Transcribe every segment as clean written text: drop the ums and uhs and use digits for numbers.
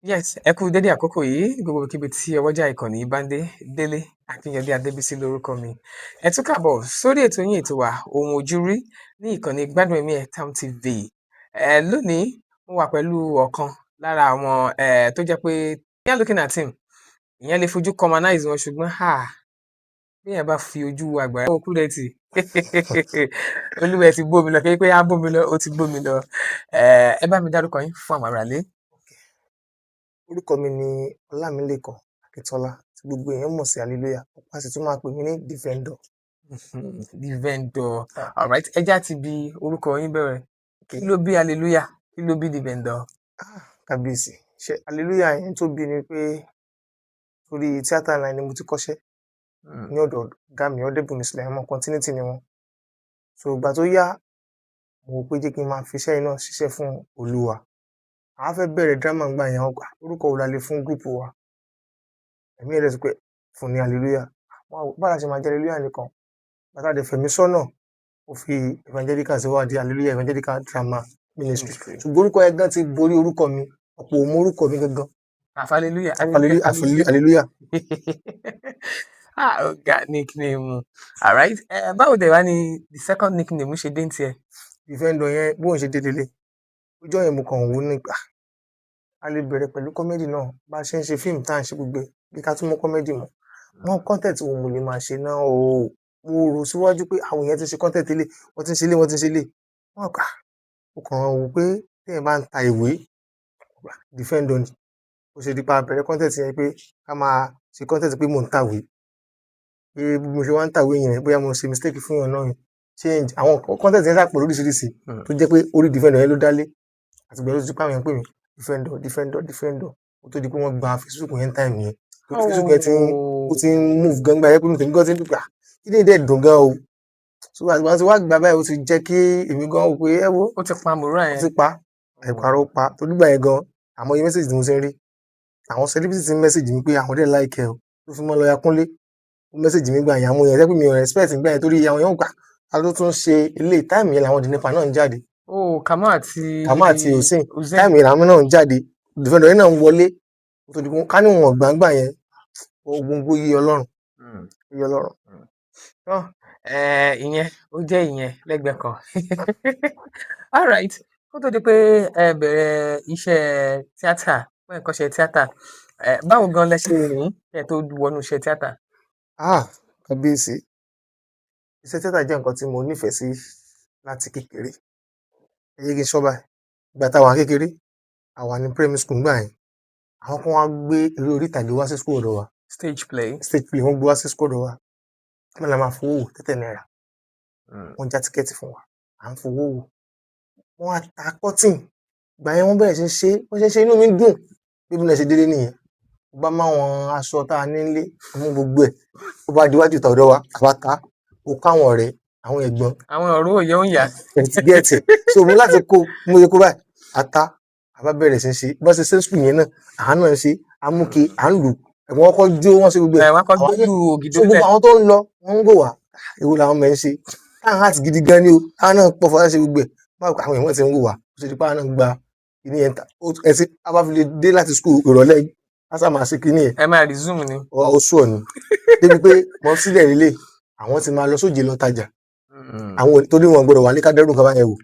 Yes, ẹ kú dédé àkókò yìí gbogbo kíbi tí ọwọ́jà ìkànnì bá ń dé. Délé Akínyẹlé Adébísí lórúkọ mi. Ẹ tún káàbọ̀ sórí ètò yín ètò wa Ohun Ojúrí ní ìkànnì Gbádùn Ẹ̀mí ẹ̀ Town TV. Lónìí mo wà pẹ̀lú ọ̀kan lára àwọn tó jẹ́ pé yẹn looking at him ìyẹn lè fojú commonize wọn ṣùgbọ́n bí yẹn bá fi ojú àgbàrá òkú rẹ̀ tì olúwa ẹ̀ ti gbómi lọ kí pé á bómi lọ ó ti gbómi lọ. Ẹ bá mi dárúkọ yín fún àwọn aráalé. Orúkọ mi ni Ọlámilékan Akíntọ́lá tí gbogbo èèyàn mọ̀ sí Hallelujah. Ọ̀pá sì tún máa pè mí ní Defender. The vendor. Alright, ẹja ti bi orúkọ yín bẹ̀rẹ̀. Kí ló bí Hallelujah? Kí ló bí The vendor? Kábíyèsí. Ṣé Hallelujah yẹn tó bí ni pé orí tíátà line ni mo ti kọ́ṣẹ́ ní ọ̀dọ̀ ọ̀gá mi Ọdẹ́bùnmi Sùlẹ̀mọ́ continuity ni wọn. So ìgbà tó yá mo wò pé jẹ́ kí n máa fi iṣẹ́ yìí náà ṣiṣẹ́ fún Olúwa. A fẹ́ bẹ̀rẹ̀ drama ńgbà yẹn ọgbà orúkọ wo la lè fún gúrùpù wa. Ẹ̀mí ẹ̀rẹ́ sọ pé fún ní Hallelujah. Bára ṣe máa jẹ́ Hallelujah nìkan. Bàtà dẹ̀ fẹ̀mí sọ́nà ó fi evangelical sí wá di Hallelujah Evangelical Drama Ministry. Ṣùgbọ́n orúkọ yẹn gan ti borí orúkọ mi. Ọ̀pọ̀ ò mọ orúkọ mi gangan. Hallelujah. Hallelujah. Ọ̀gá nickname. Alright. Báwo dẹ̀ wá ni the second nickname ṣe dé ní tiẹ̀? Defender yẹn bóun ṣe dé délé. Ọjọ́ yẹn mo kàn wò nígbà. A lè bẹ̀rẹ̀ pẹ̀lú kọ́mẹ́dì náà bá a ṣe ń ṣe fíìmù tá à ń ṣe gbogbo bí ká tún mọ́ kọ́mẹ́dì mọ́. Wọ́n content wo mo lè máa ṣe náà o. Mo rò síwájú pé àwọn èèyàn ti ṣe content ilé, wọ́n ti ń ṣe ilé, wọ́n ti ń ṣe ilé. Wọ́n kà ó kàn wò pé téèyàn bá ń ta ìwé, Defender ni. Ó ṣe di pa bẹ̀rẹ̀ content yẹn pé ká máa ṣe content pé mò ń tàwé. Pé bí mo ṣe wá ń tàwé yẹn bóyá mo ṣe mistake fún yàn náà change àwọn content yẹn sàpọ̀ lóríṣiríṣi tó jẹ́ pé orí Defender yẹn ló dálé. Àti bẹ̀rẹ̀ ló ti pa àwọn èèyàn pè mí Defender. Ó tó di pé wọ́n gba Facebook yẹn time yẹn. Facebook yẹn ó ti ń move gan gbà yẹn pé tèmi gan ti ń dùn gbà. Kí ni ìdẹ́ dùn gan o. So àgbà tí wàá gbà báyìí ó ti jẹ́ kí èmi gan wò pé ẹ wo. Ó ti pa mòrá yẹn. Ó ti pa ẹ̀pàrọ̀ pa tó dùgbà yẹn gan. Àmọ́ iye message tí mo ṣe ń rí. Àwọn celebrity ti ń message mi pé àwọn dẹ̀ like ẹ o. Tó fi mọ́ lọ́ya Kúnlé. Ó message mi gbà yẹn àwọn èèyàn pé mi ò respect gbà yẹn torí àwọn èèyàn gbà. A ló tún ṣe ilé time yẹn làwọn Dinipa náà ń jáde. Kàmá àti Hussein time yẹn làwọn náà ń jáde. Defender yẹn náà ń wọlé. Tó di ká ní wọn gbàngbà yẹn gbogbo yí Ọlọ́run. Yí Ọlọ́run. Ìyẹn ó jẹ́ ìyẹn lẹ́gbẹ̀ẹ́ kan. Alright, kó tó di pé ẹ bẹ̀rẹ̀ iṣẹ́ tíátà fún ẹ̀kọ́ṣẹ́ tíátà, báwo gan lẹ ṣe rìn kẹ́ tó wọnú iṣẹ́ tíátà? Kábíyèsí. Iṣẹ́ tíátà jẹ́ nǹkan tí mo nífẹ̀ẹ́ sí láti kékeré. Ẹ jẹ́ kí n sọ báyìí. Ìgbà táwa kékeré, àwa ní primary school ńgbà yẹn. Àwọn kan wá gbé eré orí ìtàgé wá sí school ọ̀dọ̀ wa. Stage play wọ́n gbé wá sí school ọ̀dọ̀ wa. Wọ́n la máa fowó wò 30 naira. Wọ́n já tíkẹ́ẹ̀tì fún wa. À ń fowó wò. Wọ́n á ta cotton. Ìgbà yẹn wọ́n bẹ̀rẹ̀ sí ṣe wọ́n ṣe inú mi dùn. Bí mo náà ṣe délé nìyẹn. Mo bá máa wọn aṣọ tá a nílé mú gbogbo ẹ̀. Ó bá di iwájú ìta ọ̀dọ̀ wa àwa ta. Ó káwọn ọ̀rẹ́ àwọn ẹ̀gbọ́n. Àwọn ọ̀rọ̀ òye ń yà. Gẹ́ẹ̀tì. So mo láti kó mo yẹ kó báyìí. Ata àbá bẹ̀rẹ̀ sí ṣe bá ṣe school yẹn náà àánú ẹ̀ ṣe amúke à ń lù ẹ̀wọ̀n ọkọ̀ jó wọ́n ṣe gbogbo ẹ̀. Wọ́n kọ́ gbójú ògìdó lẹ̀. Gbogbo àwọn tó ń lọ wọ́n ń gò wá èwo làwọn mẹ́ ń ṣe. Táwọn àti gidi gan ni o táwọn náà pọ̀ fọlá ṣe gbogbo ẹ̀. Báwo àwọn èèyàn ti ń wò wá ó ṣe di pé àwọn náà gba kíní yẹn ta ẹsẹ̀ abáfilé dé láti school ìrọ̀lẹ́ lásà máa ṣe kíní yẹn. Ẹ máa resume ni. Ó sùn ni débi pé mo sílẹ̀ nílé àwọn ti máa lọ sóje lọ tajà. Àwọn torí wọn gbọ́dọ̀ wà ní kádẹ́rù nǹkan báyẹn wò.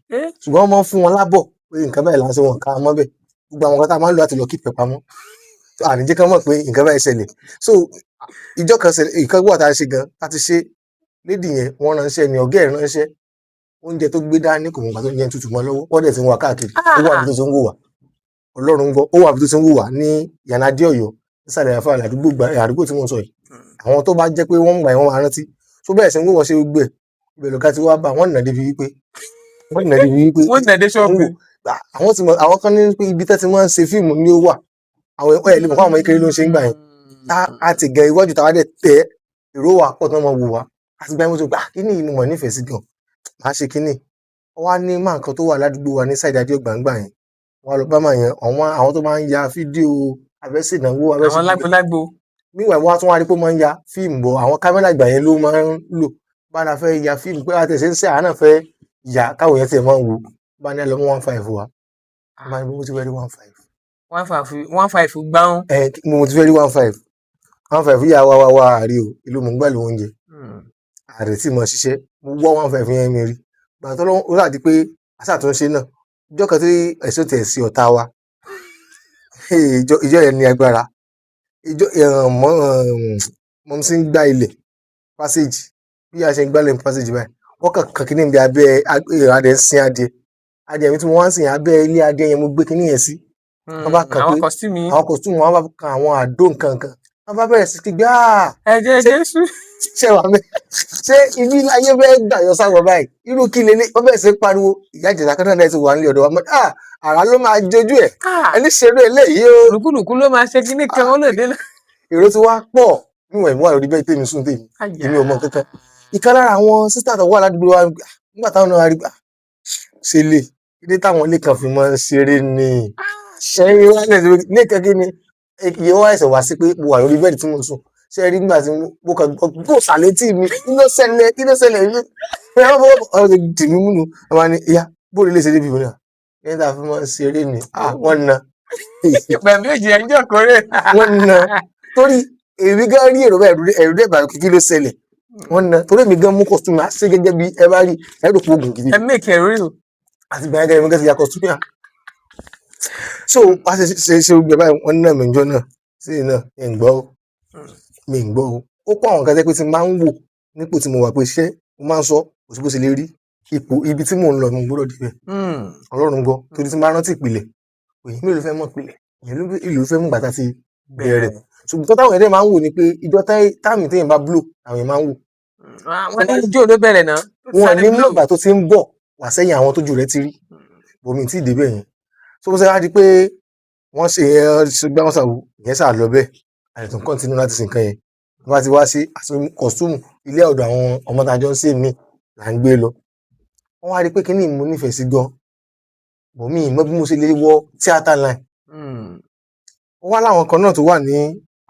Ṣùgbọ́n wọ́n máa ń fún wọn lábọ̀ pé nǹkan báyìí là ń ṣe wọn ká mọ́ bẹ́ẹ̀. Gbogbo àwọn kan tá a máa ń lò láti lọ keep ẹ̀ pamọ́. Àníjẹ́ kan mọ̀ pé nǹkan báyìí ṣẹlẹ̀. So ìjọ kan ṣẹlẹ̀ ìkan wà tá a ṣe gan láti ṣe lédì yẹn wọ́n ránṣẹ́ ni ọ̀gá ẹ̀ ránṣẹ́ oúnjẹ tó gbé dání kò mọ̀ gbà tó yẹn tutù mọ́ lọ́wọ́ wọ́n dẹ̀ ti ń wá káàkiri ó wà bí tó ti ń wò wá Ọlọ́run gbọ́ ó wà bí tó ti ń wò wá ní Yànádé Ọ̀yọ́ nísàlẹ̀ àfa àdúgbò tí wọ́n sọ yìí àwọn tó bá jẹ́ pé wọ́n ń gbà wọ́n máa rántí tó bẹ̀rẹ̀ sí ń wò wọ́n ṣe gbogbo ẹ̀ ibẹ̀ lọ́gá ti wá bá wọ́n nà débi wípé wọ́n nà dé ṣọ́ọ̀bù àwọn kan ní pé ibi tẹ́ ti máa ń ṣe fíìmù ni ó wà àwọn ẹ̀kọ́ ẹ̀ lè mọ̀ fún àwọn kékeré ló ń ṣe ń gbà yẹn a ti gẹ iwájú táwa dẹ̀ tẹ́ èrò wà pọ̀ tó máa wò wá àti gbà yẹn mo ti gbà kíní yìí ni mo nífẹ̀ẹ́ sí gan máa ṣe kíní wọ́n á ní máa nǹkan tó wà ládùúgbò wa ní sáìdì adé ọgbàǹgbà yẹn wọ́n á lọ bá máa yẹn àwọn tó máa ń ya fídíò abẹ́sìnàwó àwọn lágbo níwà wọ́n á tún wá rí pé ó máa ń ya fíìmù bọ̀ àwọn kámẹ́rà ìgbà yẹn ló máa ń lò bá a fẹ́ ya fíìmù pé àtẹ̀sẹ̀ ń ṣe àánà fẹ́ yà káwọn yẹn tiẹ̀ máa ń wò bá a ní àlọ́ 15 wa máa ń bó ti wẹ́rí 15 1.5 gbáhùn. mo ti fẹ́ rí 1.5 yà wá àárí o ìlú mò ń gbà lówó oúnjẹ ààrẹ tí mo ṣiṣẹ́ mo wọ́ 1.5 yẹn mi rí gbà tó lọ́wọ́ ó láti pé aṣàtúnṣe náà ìjọ kan tí ẹ̀sọ́ tẹ̀ sí ọ̀tá wa ìjọ yẹn ní agbára ìjọ mo ti ń gbá ilẹ̀ passage bí a ṣe ń gbálẹ̀ passage báyìí wọ́n kàn kíní ibi abẹ́ adìẹ ń sin adìẹ mi tí mo wá ń sìn abẹ́ ilé adìẹ yẹn mo gbé kíní yẹn sí wọ́n bá kàn pé àwọn kọ̀stúmù wọn bá kan àwọn àdó nǹkan wọ́n bá bẹ̀rẹ̀ sí gbé ẹ̀jẹ̀ Jésù ṣe wà mí ṣé ibi ayé fẹ́ gbàyọ sáwọ báyìí irú kí lélẹ̀ wọ́n bẹ̀rẹ̀ sí pariwo ìyá ìjẹta kan náà ti wà nílé ọ̀dọ̀ wa mọ́ àrà ló máa jojú ẹ̀ ẹni ṣeré eléyìí o lùkúlùkú ló máa ṣe kíní kan ó lè dé náà. èrò ti wá pọ̀ níwọ̀n ìmú àròrí bẹ́ẹ̀ tèmi sùn tèmi èmi ò mọ kankan ìkan lára àwọn sísá tó wà ládùúgbò wa nígbà táwọn náà rí gbà ṣe lè ilé táwọn ilé kan fi máa ń ṣeré ni ṣẹ́yìn wá ní kẹ́kẹ́ ni iye wá ẹ̀sẹ̀ wá sí pé mo wà lórí bẹ́ẹ̀dì tí mo sùn ṣe rí nígbà tí mo kàn gbọ́ sàlẹ̀ tí mi kí ló ṣẹlẹ̀ yìí ọ̀rọ̀ ti dì mí múnu ọmọ ni ìyá bóòlù lè ṣe débi ìbò náà ẹni tá a fi máa ń ṣeré ni wọ́n na pẹ̀lú èjì ẹjọ́ kórè wọ́n na torí èmi gan rí èrò bẹ́ẹ̀ ẹ̀rù dẹ́gbà kí ló ṣẹlẹ̀ wọ́n na torí èmi gan mú kọ́sítúmù á ṣe gẹ́gẹ́ bí ẹ bá rí ẹ̀rù kó oògùn gidi ẹ mẹ́kẹ̀ rí o àti gbàgbé ẹ̀rù gẹ́gẹ́ ti ya kọ́sítúmù yà so wá ṣe gbẹ báyìí wọ́n náà mẹ́jọ náà sí náà mi ń gbọ́ o ó kó àwọn kan tẹ́ pé tí máa ń wò nípò tí mo wà pé iṣẹ́ mo máa ń sọ kò sí bó ṣe lè rí ipò ibi tí mò ń lọ mo gbọ́dọ̀ débẹ̀ Ọlọ́run gbọ́ torí tí máa rántí ìpìlẹ̀ òyìn mélòó fẹ́ mọ̀ ìpìlẹ̀ ìlú fẹ́ mú gbàtà ti bẹ̀rẹ̀ ṣùgbọ́n táwọn ẹ̀rẹ́ máa ń wò ni pé ìjọ táàmì téèyàn bá blow àwọn èèyàn máa ń wò. wọ́n ní ijó ló bẹ̀rẹ̀ náà. wọn ní mọ̀gbà tó ti ń bọ̀ wá sẹ́yìn àwọn tójú rẹ̀ ti rí bòmí tí ì débẹ̀ yẹn tó bó ṣe wá di pé wọ́n ṣe gbá wọn ṣàwò ìyẹn ṣáà lọ bẹ́ẹ̀ àìtún kọ́ntínú láti ṣe nǹkan yẹn wọ́n bá ti wá sí kọ̀stúmù ilé ọ̀dọ̀ àwọn ọmọ tájọ́ ń ṣe mí là ń gbé lọ wọ́n wá rí pé kíní mo nífẹ̀ẹ́ sí gan bòmí ìmọ̀ bí mo ṣe lè wọ tíátà line wọ́n wá láwọn kan náà tó wà ní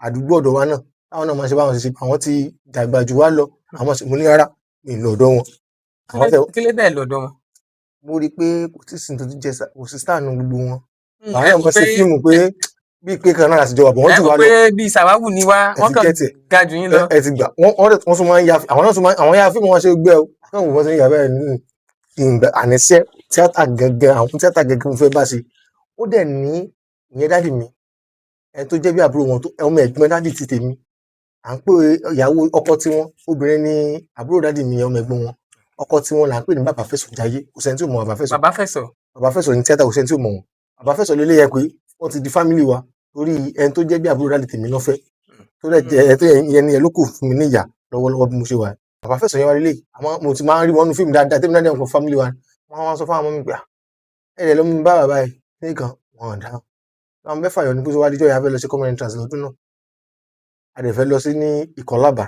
àdúgbò ọ̀dọ̀ wa náà táwọn náà máa ṣe báwọn ṣe àwọn ti dàgbà jù wá lọ àwọn mo ní rárá mi ì lọ́dọ̀ wọn. kí ló bẹ́ẹ̀ lọ́dọ̀ wọn. mo rí i pé kò tí ì sí nítorí jẹ kò sí sáà nu gbogbo wọn. àwọn ọmọ sí fíìmù pé bí pé kan náà àtijọ́ àbọ̀ wọ́n jù wá lọ. ẹ mọ̀ pé bíi sàwáwù ni wá wọ́n kàn ga jù yín lọ. ẹ ti gbà wọ́n tún máa ń ya àwọn náà tún máa àwọn ya fíìmù wọn ṣe gbẹ o àwọn òun ṣe ń yà bẹ́ẹ̀ ní ìgbà àníṣe tíátà gẹ́gẹ́ àwọn tíátà gẹ́gẹ́ mo fẹ́ bá ṣe ó dẹ̀ ní ìyẹn dádì mi ẹ tó jẹ́ bí àbúrò wọn tó ọmọ ẹ̀gbọ́n dádì ti tèmi à ń pè ìyàwó ọkọ tí wọn obìnrin ní àbúrò dádì mi ọmọ ẹ̀gbọ́n wọn ọkọ tí wọn là ń pè ní bàbá fẹsọ jayé kò sẹ́ni tí ò mọ bàbá fẹsọ ní tíátà kò sẹ́ni tí ò mọ wọn bàbá fẹsọ lélẹ yẹ pé wọn ti di fámìlì wa torí ẹni tó jẹ́ bí àbúrò dádì tèmi lọfẹ tó lẹ jẹ ẹ tó yẹn ni ẹ ló kù fún mi níyà lọ́wọ́lọ́wọ́ bí mo ṣe wà bàbá fẹsọ yẹn wá lélẹ àmọ́ mo ti máa ń rí wọn nínú fíìmù dáadáa tèmi náà dẹ nǹkan fámìlì wa wọn wá sọ fún àwọn ọmọ mi pé ẹ lẹ lọmọ mi bá bàbá yìí nìkan wọn dáhùn àwọn mẹ́fà yọ ní pé wá díjọ́ ìyá fẹ́ lọ sí common entrance lọ́dún náà a dẹ̀ fẹ́ lọ sí ní Ìkọ́làbà.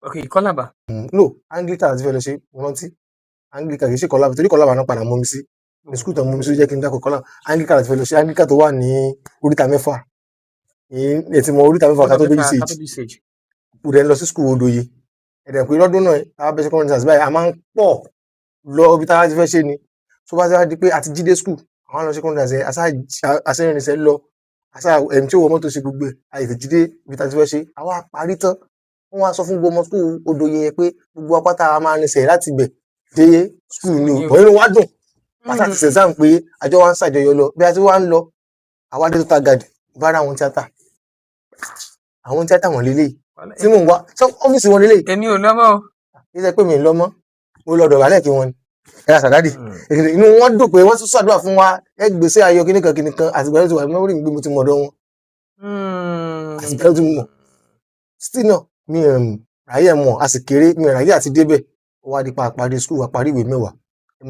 ok Ìkọ́làbà. no Anglican àti fẹ́ lọ sí mo rántí Anglican kì í ṣe Ìkọ́làbà torí Ìkọ́làbà náà padà mọ́ mi sí ní skul tó mọ́ mi sí jẹ́ kí n dákọ̀ Ìkọ́làbà Anglican àti fẹ́ lọ sí Anglican tó wà ní oríta mẹ́fà ẹ ti mọ oríta mẹ́fà kátó bébí stage kò dẹ̀ lọ sí skul Odòye ẹ̀dẹ̀ pé lọ́dún náà táwa bẹ́ sí common entrance báyìí a máa ń pọ̀ lọ ibi táwa ti fẹ́ ṣe ni tó bá ti wá di pé àti jíde skul àwọn lọ sí common entrance aṣẹ́yìnrìnsẹ̀ lọ àṣà ẹ̀mí tí ó wọ mọ́tò ṣe gbogbo ẹ̀ àyètè jíde ibi tá a ti fẹ́ ṣe àwa parí tán wọ́n wá sọ fún gbogbo ọmọ skul Odòye yẹn pé gbogbo apáta a máa rinṣẹ̀ láti bẹ̀ dé skul ni ò inú wa dùn pátá ti sẹ̀sán pé àjọ wa ń ṣàjọyọ̀ lọ bí a ti wá ń lọ àwa dé tó ta gàdì bára àwọn tíátà wọn lélẹ̀ tí mò ń wá ọ́fíìsì wọn lélẹ̀. èmi ò lọ́mọ o. kí ṣe pé mi ò lọ́mọ mo lọ dọ̀bálẹ̀ kí wọn ni ẹ̀rọ sàdádì inú wọn dùn pé wọ́n tún ṣàdúrà fún wa ẹ gbèsè ayọ̀ kíníkan àtìgbà tó ti wà lórí ìgbé mo ti mọ̀ ọ̀dọ̀ wọn àtìgbà tó ti mọ̀ still náà mi ráyè mọ̀ a sì kéré mi ráyè àti débẹ̀ ó wá di pa àparí skul àparí ìwé mẹ́wàá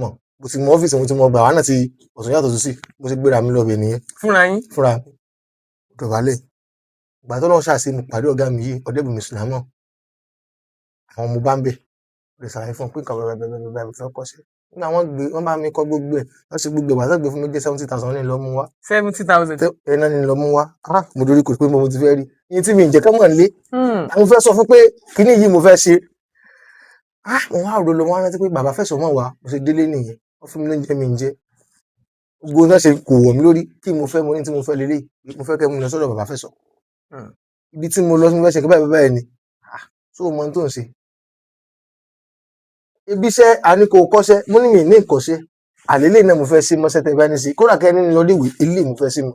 mọ̀ mo ti mọ ọ́fíìsì mo ti mọ gbà wá náà ti ọ̀sán yàtọ̀ sí mo ti gbéra mi lọ bẹ̀ nìyẹn. fúnra mi dọ̀bálẹ̀ ìgbà tó náà ṣàṣe mo pàdé ọ̀gá mi yìí Ọ̀dẹ́bùnmi Sùlámọ̀ àwọn mo bá ń bẹ̀ lè ṣàlàyé fún un pé nǹkan bẹ̀rẹ̀ fẹ́ kọ́ sí nígbà wọ́n bá mi kọ́ gbogbo ẹ̀ wọ́n ṣe gbogbo ìgbà tó gbé fún mi jẹ́ 70,000 ní lọ mú wá. 70,000. ẹ̀nà ni lọ mú wá mo dorí kò pé mo ti fẹ́ rí iye tí mi ń jẹ́ kọ́ mọ̀ nílé àwọn fẹ́ sọ fún pé kíní yìí mo fẹ́ ṣe. mo wá rò lọ wọn rántí pé bàbá fẹ̀sọ̀ mọ̀ wá mo ṣe délé nìyẹn wọ́n fún mi lóúnjẹ mi ń jẹ gbogbo náà ṣe kò wọ̀ mí lórí kí mo fẹ́ mo ní tí mo fẹ́ lélẹ̀ mo fẹ́ kẹ́ mo lọ sọ́dọ̀ bàbá Fẹ́sọ̀ ibi tí mo lọ sí mo fẹ́ ṣe nǹkan báyìí báyìí ni tó o mọ ohun tó ń ṣe ibi iṣẹ́ àní kò kọ́ṣẹ́ mo ní mi ní ìkọ́ṣẹ́ àlélẹ́ náà mo fẹ́ sí mọ́ṣẹ́ tẹ́ bá ní sí kódà kẹ́ ní lọ léwé ilé mo fẹ́ sí mu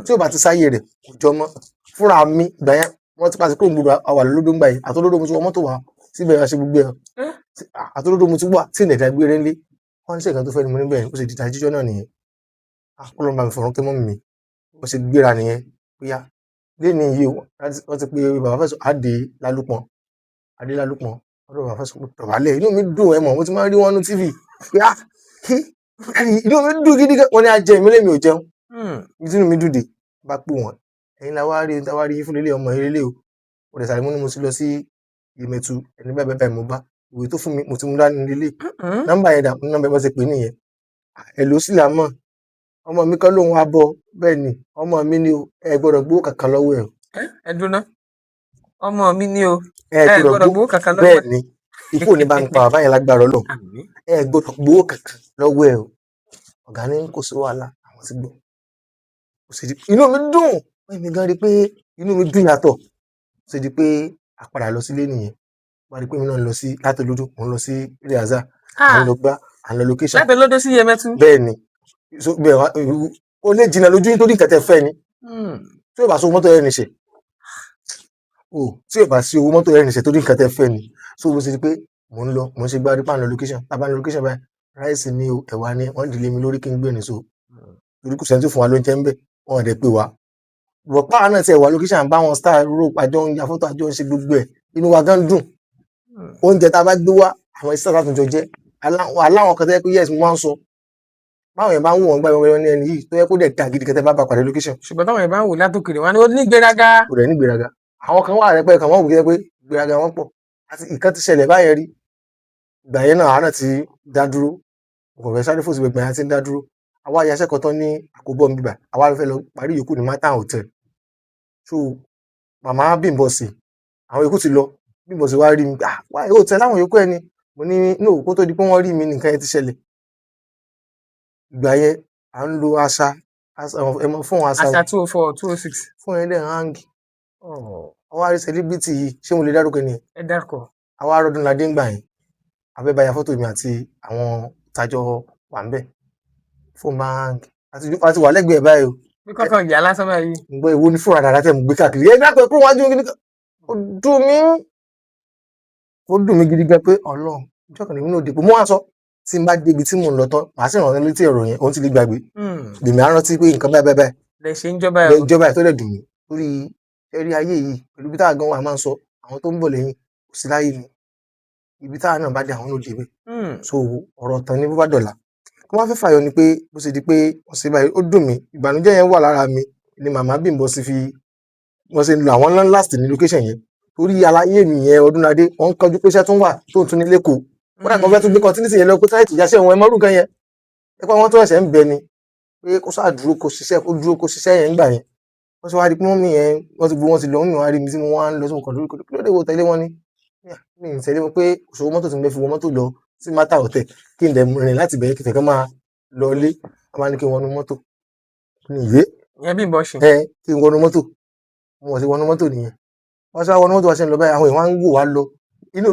tí ò bá ti sáyé rẹ̀ kò jọ mọ́ fúnra mi ìgbà yẹn wọ́n ti pàṣẹ kó gbogbo àwà lólódó ń gbà yìí àtolódó mo ti wọ mọ́tò wá síbẹ̀ yẹn ṣe gbogbo ẹ̀ àtolódó mo ti wà tí ìnẹ̀dá gbére ńlé wọ́n ní sèkàn tó fẹ́ ni mo ní bẹ́ẹ̀ ó sì dìtà jíjọ́ náà nìyẹn Ọlọ́run bá mi fọ̀rọ̀ kẹ́ mọ́ mi mo ṣe gbéra nìyẹn bóyá lẹ́ni yìí wọ́n ti pe bàbá Fẹ́sọ̀ adé lálùpọ̀n ọdún bàbá Fẹ́sọ̀ dọ̀bálẹ̀ inú mi dùn ẹ mọ̀ mo ti máa ń rí wọn ní tv pé inú mi dùn gidi gan wọn ni a jẹ ìmílẹ̀ mi ò jẹun inú mi dùn dé bá pè wọn ẹ̀yin la wá rí fún lélẹ̀ ọmọ ilé o mo dẹ̀ sàrẹ́ mo ní mo ti lọ sí Yemẹtu ẹni bẹ́ẹ̀ bẹ́ẹ̀ mo bá ìwé tó fún mi mo ti mú dání nílé nọ́mbà yẹn dà nọ́mbà yẹn bá ṣe pè nìyẹn ẹ ló sì là mọ̀ ọmọ mi kọ́ lóun wá bọ̀ bẹ́ẹ̀ ni ọmọ mi ni o ẹ gbọ́dọ̀ gbowó kankan lọ́wọ́ ẹ o. ẹ dúná ọmọ mi ni o ẹ gbọ́dọ̀ gbowó kankan lọ́wọ́ ẹ. bẹ́ẹ̀ ni ikú ò ní bá ń pa bàbá yẹn lágbára Ọlọ́run ẹ gbọ́dọ̀ gbowó kankan lọ́wọ́ ẹ o ọ̀gá ní kò sí wàhálà àwọn ti gbọ́ inú mi dùn èmi gan rí pé inú mi dùn yàtọ̀ ṣe di pé a padà lọ sílé nìyẹn wọ́n rí pé mi náà lọ sí láti olódò mò ń lọ sí Riaza à ń lọ gbá à ń lọ location. láti olódò sí Yemẹtu. bẹ́ẹ̀ ni ó lè jìnnà lójú nítorí nǹkan tẹ́ fẹ́ ni tí ò bá sí owó mọ́tò rẹ̀ nìṣẹ́ tí ò bá sí owó mọ́tò rẹ̀ nìṣẹ́ torí nǹkan tẹ́ fẹ́ ni so mo ṣe di pé mò ń lọ mò ń ṣe gbá rí pàǹlọ location tàbá ní location báyìí ráìsì ni o ẹ̀wà ni wọ́n dìlé mi lórí kí n gbé ní so torí kò sẹ́ni tó fún wa lóúnjẹ ń bẹ̀ wọ́n dẹ̀ pé wa rọ̀pá náà ti ẹ̀wà location bá wọn star rope àjọ ń ya fọ́tò àjọ ń ṣe gbogbo ẹ̀ inú wa gan dùn oúnjẹ tá a bá gbé wá àwọn iṣẹ́ àtúnjọ jẹ́ aláwọn kan tẹ́ pé yes mo máa ń sọ báwọn yẹn bá ń wò wọ́n gbá wọn ní ẹni yìí tó yẹ kó dẹ̀ da gidi kẹtẹ bá pàdé location. ṣùgbọ́n táwọn yẹn bá ń wò látòkèrè wọn ni ó ní gbéraga. kò dẹ̀ ní gbéraga àwọn kan wà rẹpẹ kan wọ́n wò kí pé gbéraga wọn pọ̀ àti nǹkan ti ṣẹlẹ̀ báyẹn rí ìgbà yẹn náà àánà ti dá dúró kò fẹ́ sáré fòsì gbẹgbẹ yẹn ti ń dá dúró àwa ayaṣẹ́ kan tán ní àkóbọ̀ ń bíbà àwa fẹ́ lọ parí yòókù ní Manhattan hotel so màmá Bímbọ́ sí àwọn yòókù ti lọ Bímbọ́ sí wá rí mi wá hotel láwọn yòókù ẹni mo ní no kó tó di pé wọ́n rí mi nìkan yẹn ti ṣẹlẹ̀ ìgbà yẹn à ń lo àṣà ẹmọ fún àṣà 204 206 fún ẹ dẹ̀ hangi àwọn àrí celebrity yìí ṣé mo lè dárúkọ ẹni ẹ dárúkọ àwọn Arọ́dúnládé ń gbà yẹn abẹ́bàyà fọ́tò mi àti àwọn tájọ wà ń bẹ̀ fún máa hangi àti wà lẹ́gbẹ̀ẹ́ báyìí o bí kọ́kàn ìyá lásán báyìí ǹgbọ́ ìwo ní fúnra dáadáa tẹ̀ mú gbé káàkiri ẹ dákọ̀ kó wájú mi ó dùn mí gidi gan pé Ọlọ́run ìjọ kan nínú òdìpọ̀ mọ́ àṣọ tí n bá débi tí mò ń lọ tán màá sì ràn án létí ọ̀rọ̀ yẹn òun ti lè gbàgbé lèmi á rántí pé nǹkan báyìí báyìí lè ṣe ń jọba ẹ̀ ìjọba ẹ̀ tó lè dùn mí lórí ẹ̀rí ayé yìí pẹ̀lú bí táwa gan wà máa ń sọ àwọn tó ń bọ̀ lẹ́yìn kò sí láyé mi ibi táwa náà bá dé àwọn náà débẹ̀ so ọ̀rọ̀ tán ní bó bá dọ̀la kí wọ́n fẹ́ fàyọ ni pé bó ṣe di pé wọ́n ṣe báyìí ó dùn mí ìbànújẹ́ yẹn wà lára mi ni màmá Bímbọ́ sí fi wọ́n ṣe lo àwọn last ní location yẹn torí aláyé mi yẹn Ọdúnládé wọ́n ń kọjú pé iṣẹ́ tún wà tó ń tún ní lẹ́kọ̀ọ́ wọ́n dàgbọ́n fẹ́ tún gbé continuity yẹn lọ pé táyà ìtìjà sí ẹ̀wọ̀n ẹmọ́rú kan yẹn ẹ̀pọ̀ wọn tó ẹ̀sẹ̀ ń bẹ ni pé kó sáà dúró kó ṣiṣẹ́ yẹn gbà yẹn wọ́n ṣe wá di pé wọ́n mi yẹn wọ́n ti gbó wọn ti lọ wọ́n mi wá rí mi tí mo wá ń lọ sí mo kàn lórí kí ló dé wo tẹ̀lé wọn ni mi ì tẹ̀lé wọn pé òṣòwò mọ́tò tí mo fẹ́ fi wọ mọ́tò lọ sí mátà ọ̀tẹ̀ kí n dẹ̀ rìn láti bẹ̀rẹ̀ kí tẹ̀kọ́ máa lọ lé a máa ní kí n wọnú mọ́tò ní ìwé ìyẹn Bímbọ́ ṣe kí n wọnú mọ́tò mo ti wọnú mọ́tò nìyẹn wọ́n ṣe wọnú mọ́tò wá ṣe ń lọ báyìí àwọn èèyàn wá ń wò wá lọ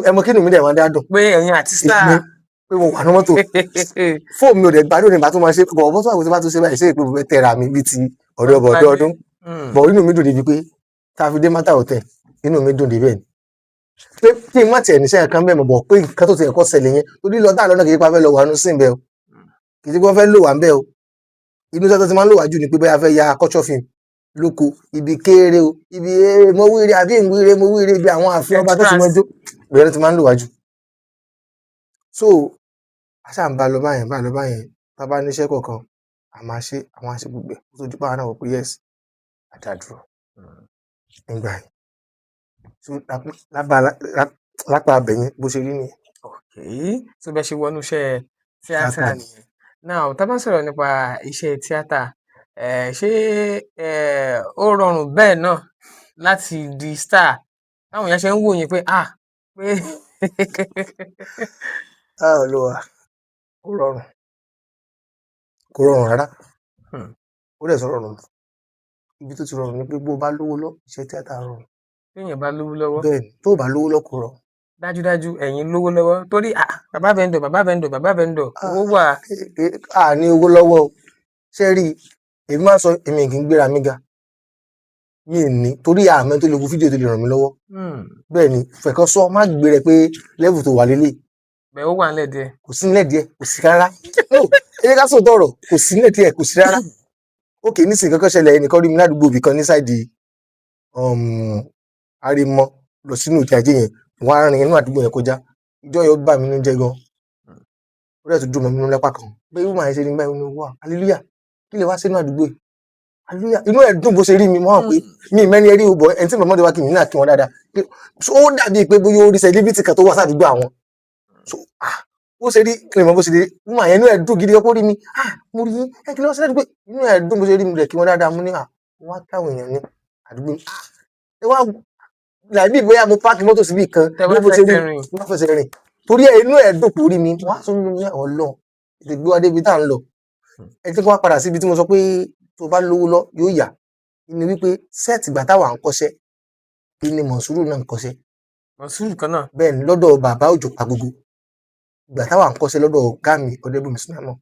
ẹmọ kí inú mi dẹ̀ máa dá dùn pé ẹ̀yin àti star pé mo wà ní mọ́tò fóònù mi ò dẹ̀ gbádùn ní ìbá tó máa ṣe bọ̀ ọ̀bọ̀ tó àgbẹ̀ tó bá tó ṣe báyìí ṣe pé mo fẹ́ tẹ̀ra mi bíi ti ọ̀dọ́ ọdún bọ̀ inú mi dùn débi pé tá a fi dé mátà hotel inú mi dùn débẹ̀ ni pé kí n má tiẹ̀ níṣẹ́ kan bẹ́ẹ̀ mọ̀ bọ̀ pé nǹkan tó ti ẹ̀kọ́ ṣẹlẹ̀ yẹn torí lọ dáa lọ́nà kì í pa fẹ́ lọ wà nù sí ìbẹ̀ o kì í ti pé wọ́n fẹ́ lò wà ń bẹ́ o inú sẹ́tọ́ ti máa ń lò wá jù ni pé bóyá fẹ́ ya culture film lóko ibi kéré o ibi mo wíire àbí ìwíire mo wíire ibi àwọn àfihàn ọba tó ti mọ́jú bẹ̀rẹ̀ ti máa ń lò wá jù so àṣà ń bá lọ báyẹn tá a bá níṣẹ́ kọ̀ọ̀kan àwọn àṣẹ gbogbo ẹ̀ tó dípò àwọn náà wọ̀ pé yes àdàdúró nígbà yẹn so lápá abẹ̀yẹn bó ṣe rí nìyẹn. tó bẹ ṣe wọnú iṣẹ́ tíátà nìyẹn now tá a bá sọ̀rọ̀ nípa iṣẹ́ tíátà ṣé ó rọrùn bẹ́ẹ̀ náà láti di star táwọn èèyàn ṣe ń wò yín pé pé. Olúwa kò rọrùn rárá Hmm. ó dẹ̀ sọ rọrùn ibi tó ti rọrùn ni pé bó o bá lówó lọ iṣẹ́ tíátà rọrùn téèyàn bá lówó lọ́wọ́ bẹ́ẹ̀ ni tó o bá lówó lọ kò rọ. dájúdájú ẹ̀yin lówó lọ́wọ́ torí bàbá vendor bàbá vendor bàbá vendor owó wà. a ní owó lọ́wọ́ o ṣe rí èmi máa ń sọ èmi kì í gbéra mi ga mi ì ní torí àmọ́ tó lè wo fídíò tó lè ràn mí lọ́wọ́ bẹ́ẹ̀ ni fẹ̀kọ́ sọ má gbé rẹ pé level tó wà lélẹ̀ bẹ́ẹ̀ ó wà nílẹ̀ díẹ̀. kò sí nílẹ̀ díẹ̀ kò sí rárá no ẹ ká sọ tọrọ kò sí nílẹ̀ díẹ̀ kò sí rárá ókè nísìnyí kankan ṣẹlẹ̀ ẹnìkan rí mi ládùúgbò ibì kan ní sáìdì Àrèmọ lọ sínú òkè ajé yẹn wọn á rìn inú àdúgbò yẹn kọjá ìjọ yẹn ó bà mí nínú jẹ́ gan ó dẹ̀ tó dùn mọ́ mi nínú lápá kan bẹ́ẹ̀ irú màá ṣe ní báyìí ní wà hallelujah kí lè wá sínú àdúgbò yìí hallelujah inú ẹ̀ dùn bó ṣe rí mi mọ́ àwọn pé mi mẹ́ni ẹrí òbọ̀ ẹni tí mọ̀mọ́dé wá kí mi náà kí wọn dáadáa ó dàbí pé bóyá ó rí celebrity kan tó wá sádùúgbò àwọn ó ṣe rí kí ni mo bó ṣe rí mú àyẹn inú ẹ̀ dùn gidi ọkọ rí mi mo rí ẹ kí ló ṣe lẹ́dùn pé inú ẹ̀ dùn bó ṣe rí mi rẹ̀ kí wọ́n dáadáa mú ní wá káwọn èèyàn ní àdúgbò ẹ wá làbí bóyá mo páàkì mọ́tò síbi kan bí mo ṣe rí mo fẹsẹ̀ rìn torí ẹ inú ẹ̀ dùn kò rí mi wá tún ní Ọlọ́run ètò ìgbé wa débi tá à ń lọ ẹ tí wọ́n padà síbi tí mo sọ pé tó bá lówó lọ yóò yà ni wípé sẹ́ẹ̀tì ìgbà táwa ń kọ́ṣẹ́ kí ni Mọ̀súrù náà ń kọ́ṣẹ́. Mọ̀súrù kan náà. bẹ́ẹ̀ ni lọ́dọ̀ bàbá Òjó Pàgógó ìgbà táwa ń kọ́ṣẹ́ lọ́dọ̀ ọ̀gá mi Ọdẹ́bùnmi Sùnàmọ́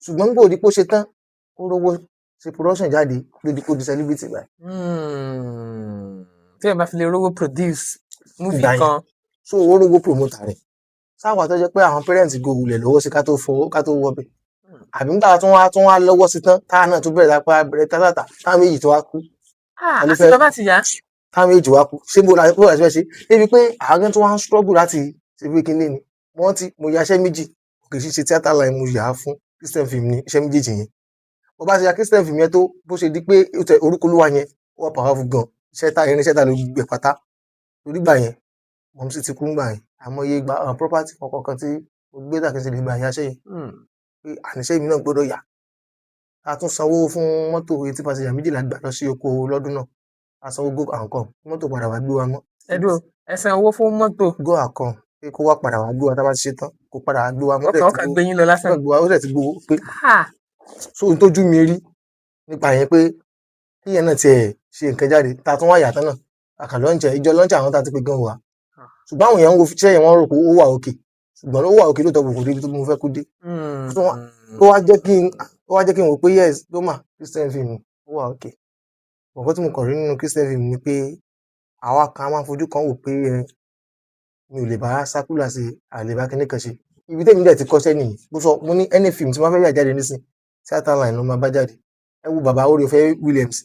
ṣùgbọ́n nígbà òdìpó ṣe tán ó rówó ṣe production jáde lódì kó di celebrity báyìí. tí ẹ bá fi lè rówó produce movie kan. so ó rówó promoter rẹ̀ sáwà tó jẹ́ pé àwọn parents go wulẹ̀ lọ́wọ́ sí ká tó wọ́ bẹ̀ àbí nígbà tún wá lọ́wọ́ sí tán táà náà tún bẹ̀rẹ̀ lápá bẹ̀rẹ̀ tátàtà táwọn méjì tó wá kú. àti bàbá ti yá. táwọn méjì wá kú ṣé bó la fẹ́ ṣe débi pé àwọn tó wá ń struggle láti ṣe pé kí n lè ní mo yaṣẹ́ méjì kì í ṣe theatre line mo yà á fún Christian film ní iṣẹ́ méjèèjì yẹn mo bá ṣe ya Christian film yẹn tó bó ṣe di pé orúkọ olúwa yẹn ó wà powerful gan irinṣẹ́ ta ló gbẹ pátá torí gbà yẹn mo sì ti kú gbà yẹn àmọ́ iye gba property kọ̀ọ̀kan tí mo gbé dà kí n sì lè gba ìyáṣẹ́ yẹn pé àníṣe mi náà gbọ́dọ̀ yà a tún sanwó fún mọ́tò 80 passenger méjìlá gbà lọ sí oko lọ́dún náà a sanwó go and come mọ́tò padà wá gbé wa mọ́. ẹ̀dùn ẹ san owó fún mọ́tò. go and come pé kó wá padà wá gbé wa tá a bá ti ṣe tán kó padà wá gbé wa mọ́. ọkàn gbé yín lọ lásán. ó dẹ̀ ti gbowó pé so ohun tójú mi rí nípa yẹn pé kíyẹn náà tiẹ̀ ṣe nǹkan jáde ta tún wá yàtọ̀ náà àkàlọ́ǹjẹ̀ ìjọ lọ́ǹjẹ̀ àwọn tá a ti pé gan wà ṣùgbọ́n àwọn èèyàn ń wo iṣẹ́ yẹn wọ́n rò pé ó wà òkè ṣùgbọ́n ó wà òkè lóòótọ́ kò débi tó mo fẹ́ kó dé ó wá jẹ́ kí n wò pé yes doma Christian film ó wà òkè ọ̀pọ̀ tí mo kàn rí nínú Christian film ni pé àwa kan máa fojú kan wò pé mi ò lè bá sákúlà ṣe àlèbá kíní kan ṣe ibi tẹ́mi dẹ̀ ti kọ́ṣẹ́ nìyí mo ní any film tí wọ́n fẹ́ yà jáde nísìn theatre line ló máa bá jáde ẹ wo bàbá Oore-Ọ̀fẹ́ Williams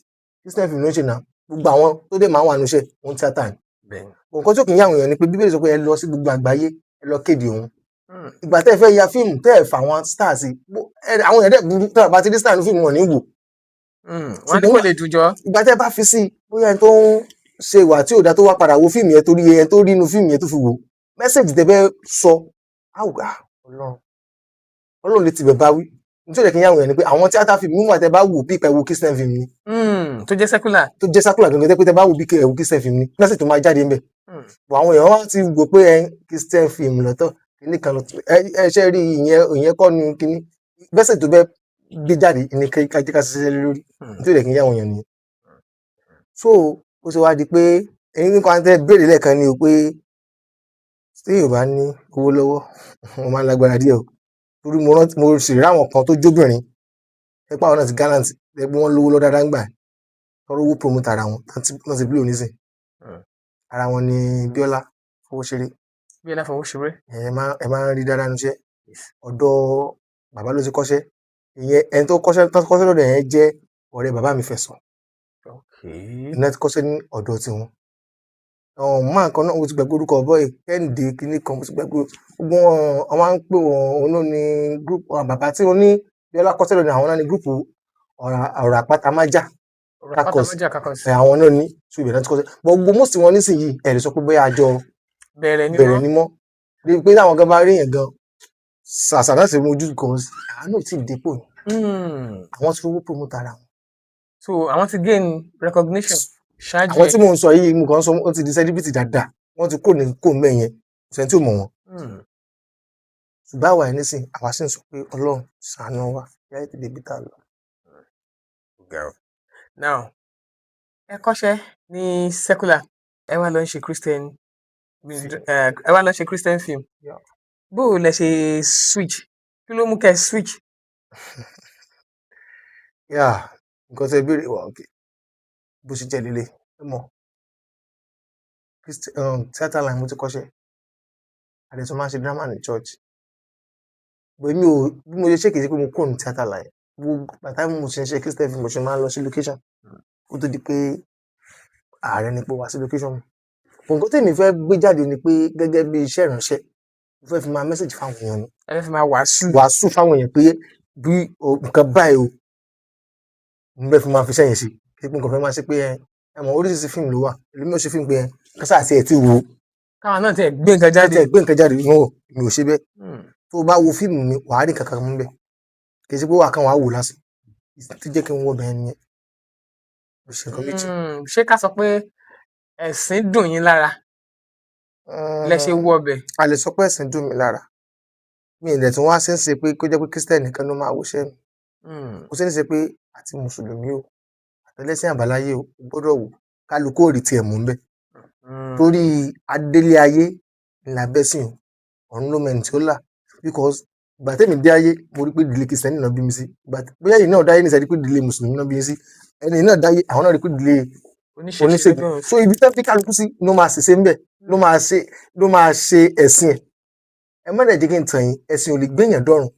Christian film ló ń ṣe náà gbogbo àwọn tó dé máa wà níṣẹ́ òun tíátà ni nǹkan tí ó kì í yà àwọn èèyàn ni pé Bíbélì sọ pé ẹ lọ sí gbogbo àgbáyé ẹ lọ kéde òun ìgbà tẹ́ ẹ fẹ́ ya fíìmù tẹ́ ẹ fà wọn stars àwọn èèyàn dẹ̀ burú tẹ́ ẹ bá ti rí star ní fíìmù wọn ní wò wọn ní kò lè dùjọ ìgbà tẹ́ ẹ bá fi sí bóyá ẹni tó ń ṣe ìwà tí ò dá tó wá padà wo fíìmù yẹn torí ẹni tó rí inú fíìmù yẹn tó fi wò mẹ́sẹ̀jì tẹ́ fẹ́ sọ àwùgà Ọlọ́run lè tibẹ̀ bá wí nítorí kí n yàwó yẹn ni pé àwọn tíátà fíìmù nígbà tẹ́ bá wò bí ìpẹ́ wo Christian film ni tó jẹ́ secular gangan tẹ́ pé tẹ́ bá wò bí ìpẹ́ wo Christian film ni mẹ́sẹ̀jì tó máa jáde ń bẹ̀ bọ̀ àwọn èèyàn wá ti wò pé Christian film lọ́tọ̀ kíní kan lọ́tọ̀ ẹ ṣe rí ìyẹn kọ́ ni kíní mẹ́sẹ̀jì tó bẹ́ gbé jáde ní kájí ká ṣiṣẹ́ lórí nítorí kí n yàwó yẹn nìyẹn so ó ṣe wá di pé ẹ̀yin nǹkan tẹ́ béèrè lẹ́ẹ̀kan ni o pé tí yóò bá ní owó lọ́wọ́ wọn máa ń lágbára díẹ̀ o torí mo sì rí àwọn kan tó jóbìnrin ẹpá àwọn náà ti gallant ẹgbẹ́ wọn lówó lọ dáadáa ń gbà tọrọ owó promoter ara wọn náà ti bí onísìn ara wọn ni Bíọ́lá Fowóṣeré ẹ máa ń rí dáadáa níṣẹ́ ọ̀dọ̀ bàbá ló ti kọ́ṣẹ́ ìyẹn ẹni tó kọ́ṣẹ́ lọ́dọ̀ yẹn jẹ́ ọ̀rẹ́ bàbá mi Fẹ̀sọ̀ iná ti kọ́ṣẹ́ ní ọ̀dọ̀ tiwọn máa kan náà mo ti gbàgbé orúkọ ọ̀bọ yìí Kẹ́hìndé kínní kan mo ti gbàgbé gbogbo wọn máa ń pè wọn náà ní gúrúùpù bàbá tí wọn ní Bíọ́lá kọ́sẹ́ lónìí àwọn náà ní gúrúùpù ọ̀rọ̀ àpáta májà kakọs àwọn náà ní ṣùgbọ́n ìbẹ̀rẹ̀ tí kọ́sẹ́ gbogbo mọ́sí wọn nísìnyí ẹ̀ lè sọ pé bóyá àjọ bẹ̀rẹ̀ ní mọ́ débi pé táwọn gan bá rí yẹn gan ṣàṣà náà sì mojú kan àánú tí ì dépò àwọn ti fowó promote ara wọn. so àwọn ti gain recognition ṣáájú àwọn tí mò ń sọ yìí mo kàn ń sọ wọn ti di celebrity dáadáa wọn ti kó ní kó mẹ́yẹn ṣẹ́ni tí ò mọ̀ wọn. ṣùgbọ́n àwa ẹ̀ nísìn àwa sì ń sọ pé Ọlọ́run ṣàánú wa yáyé ti débi tá a lọ. Girl. Now, ẹ kọ́ṣẹ́ ní secular, ẹ wá lọ ń ṣe Christian ẹ wá lọ ṣe Christian film. Yeah. Bó o lẹ ṣe switch? Kí ló mú kẹ́ switch? Yeah, nǹkan tẹ́ béèrè wà òkè bó ṣe jẹ́ lélẹ̀ ẹ mọ̀ theatre line mo ti kọ́ṣẹ́ àdẹ̀tún máa ń ṣe drama ní church but èmi ò bí mo ṣe ṣe kìí ṣe pé mo kúrò ní theatre line gbogbo bàtà mo ṣe ń ṣe Christian film mo ṣe máa ń lọ sí location kó tó di pé ààrẹ ni pé wá sí location mi nǹkan tèmi fẹ́ gbé jáde ni pé gẹ́gẹ́ bí iṣẹ́ ìránṣẹ́ mo fẹ́ fi máa message fáwọn èèyàn ni Ẹ fẹ́ fi máa wàásù fáwọn èèyàn pé bí nǹkan báyìí o mo fẹ́ fi máa fi sẹ́yìn sí kí nǹkan fẹ́ máa ṣe pé ẹ mọ̀ oríṣiríṣi fíìmù ló wà èmi ò ṣe fíìmù pé kásá àti ẹ̀ tí wo káwọn náà tẹ̀ gbé nǹkan jáde. gbé nǹkan jáde no mi ò ṣe bẹ́ẹ̀ tó bá wo fíìmù mi wàá rí kankan mú bẹ́ẹ̀ kì í ṣe pé wàá kàn wàá wò lásán tí jẹ́ kí n wọ bẹ́ẹ̀ nìyẹn mo ṣe nǹkan méjì. Ṣé ká sọ pé ẹ̀sìn dùn yín lára lẹ ṣe wọ ọbẹ̀? A lè sọ pé ẹ̀sìn dùn mí lára mi ì dẹ̀ tún wá ṣe pé kó jẹ́ pé Christian nìkan ló máa wòṣẹ́ mi kò sí ní ṣe pé àti mùsùlùmí o àtẹlẹ́sìn àbáláyé o gbọ́dọ̀ wò kálukú ò rí tiẹ̀ mú bẹ́ẹ̀ torí adélé ayé ńlá bẹ́sìn ọ̀run ló mẹ́ni tí ó là because ìgbà tẹ́mi dé ayé mo rí pé ìdílé Kristẹni náà bí mi sí bóyá yìí náà dáyé ní ìsẹ́ni pé ìdílé mùsùlùmí náà bí mi sí ẹni náà dáyé àwọn náà rí pé ìdílé oníṣègùn so ibi tẹ́ fi kálukú sí ló máa ṣèṣe ń bẹ̀ ló máa ṣe ẹ̀sìn ẹ̀ ẹ má dẹ̀ jẹ́ kí n tàn yín ẹ̀sìn ò lè gbéyàn dọ́run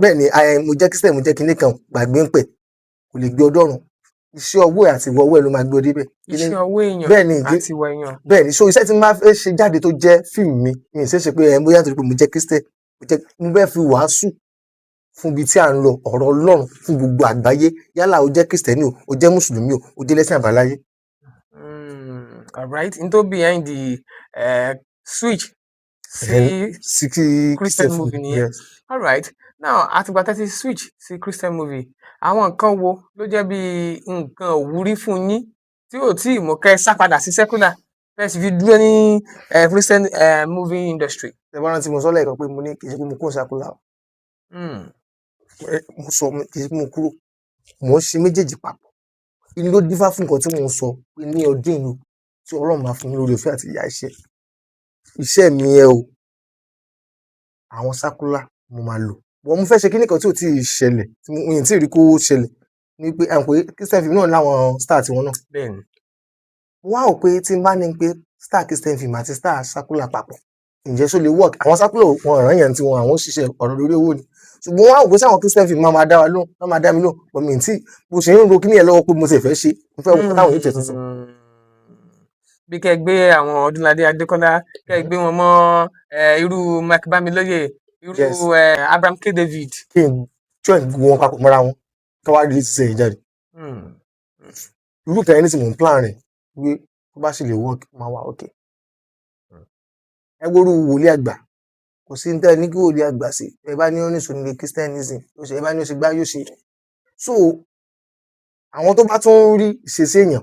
bẹ́ẹ̀ ni mo jẹ́ Kristẹni mo jẹ́ kinní kan gbàgbé ń pẹ̀ kò lè gbé ọ dọ́run iṣẹ́ ọwọ́ ẹ̀ àti ìwọ ọwọ́ ẹ̀ ló máa gbé ọ débẹ̀. Iṣẹ́ ọwọ́ èèyàn àti ìwọ èèyàn. Bẹ́ẹ̀ ni so iṣẹ́ tí mo máa fẹ́ ṣe jáde tó jẹ́ fíìmù mi mi ì ṣe é ṣe pé bóyá nítorí pé mo jẹ́ Kristẹni mo fẹ́ fi wàásù fún ibi tí à ń lọ ọ̀rọ̀ Ọlọ́run fún gbogbo àgbáyé yálà o jẹ́ Kristẹni o jẹ́ mùsùlùmí o jẹ́ lẹ́sìn àbáláyé. Alright, n tó behind the switch sí Christian movie nìyẹn. Alright, now àtìgbà tẹ́ ti switch sí Christian movie àwọn nǹkan wo ló jẹ́ bí nǹkan òwúrí fún yín tí ò tí ì mú kẹ́ sá padà sí secular fẹ́ sì fi dúró ní Christian movie industry? Ẹ bá rántí mo sọ lẹ́ẹ̀kan pé mo ní kì í ṣe pé mo kúrò secular mo sọ kì í ṣe pé mo kúrò mo ń ṣe méjèèjì papọ̀ inú ló dífá fún nǹkan tí mo ń sọ pé ní ọdún ìlú tí Ọlọ́run máa fún mi lórí òfin àti ìyá iṣẹ́ mi yẹn o àwọn secular mo máa lò wọ́n mo fẹ́ ṣe kíní kan tí ò tí ì ṣẹlẹ̀ tí mo yìn tí ì rí kó ṣẹlẹ̀ ní pé à ń pè Christian film náà láwọn star tiwọn náà. Bẹ́ẹ̀ni. Mo wá rò pé tí n bá ní pé star Christian film àti star secular papọ̀ ǹjẹ́ ṣó lè work àwọn secular wọn ọ̀ràn yẹn tí wọn àwọn òṣìṣẹ́ ọ̀rọ̀ lórí owó ni ṣùgbọ́n wọ́n á rò pé sáwọn Christian film máa dá wa lóhùn máa máa dá mi lóhùn pọ̀ mi tí mo ṣe ń ro kíní yẹn lọ́wọ́ pé mo sì fẹ́ ṣe mo fẹ́ wọ́n táwọn yóò tẹ̀ tuntun. Bí kẹ́ gbé àwọn Ọdúnládé Adékọ́lá kẹ́ gbé wọn mọ́ irú Mike Bámilóyè irú Abraham K. David. Kí n join wọn papọ̀ mọ́ra wọn kí wọ́n á rí létí sẹ́yìn jáde. Irú kan ẹni tí mò ń plan rẹ̀ pé tó bá sì lè work máa wà okay. Ẹ gbórú wòlíì àgbà kò sí níta ní kí wòlíì àgbà sí ẹ bá ní ó ní sùnìlẹ̀ Christianism ó ṣe ẹ bá ní ó ṣe gbá yóò ṣe. So àwọn tó bá tún rí ìṣesí èèyàn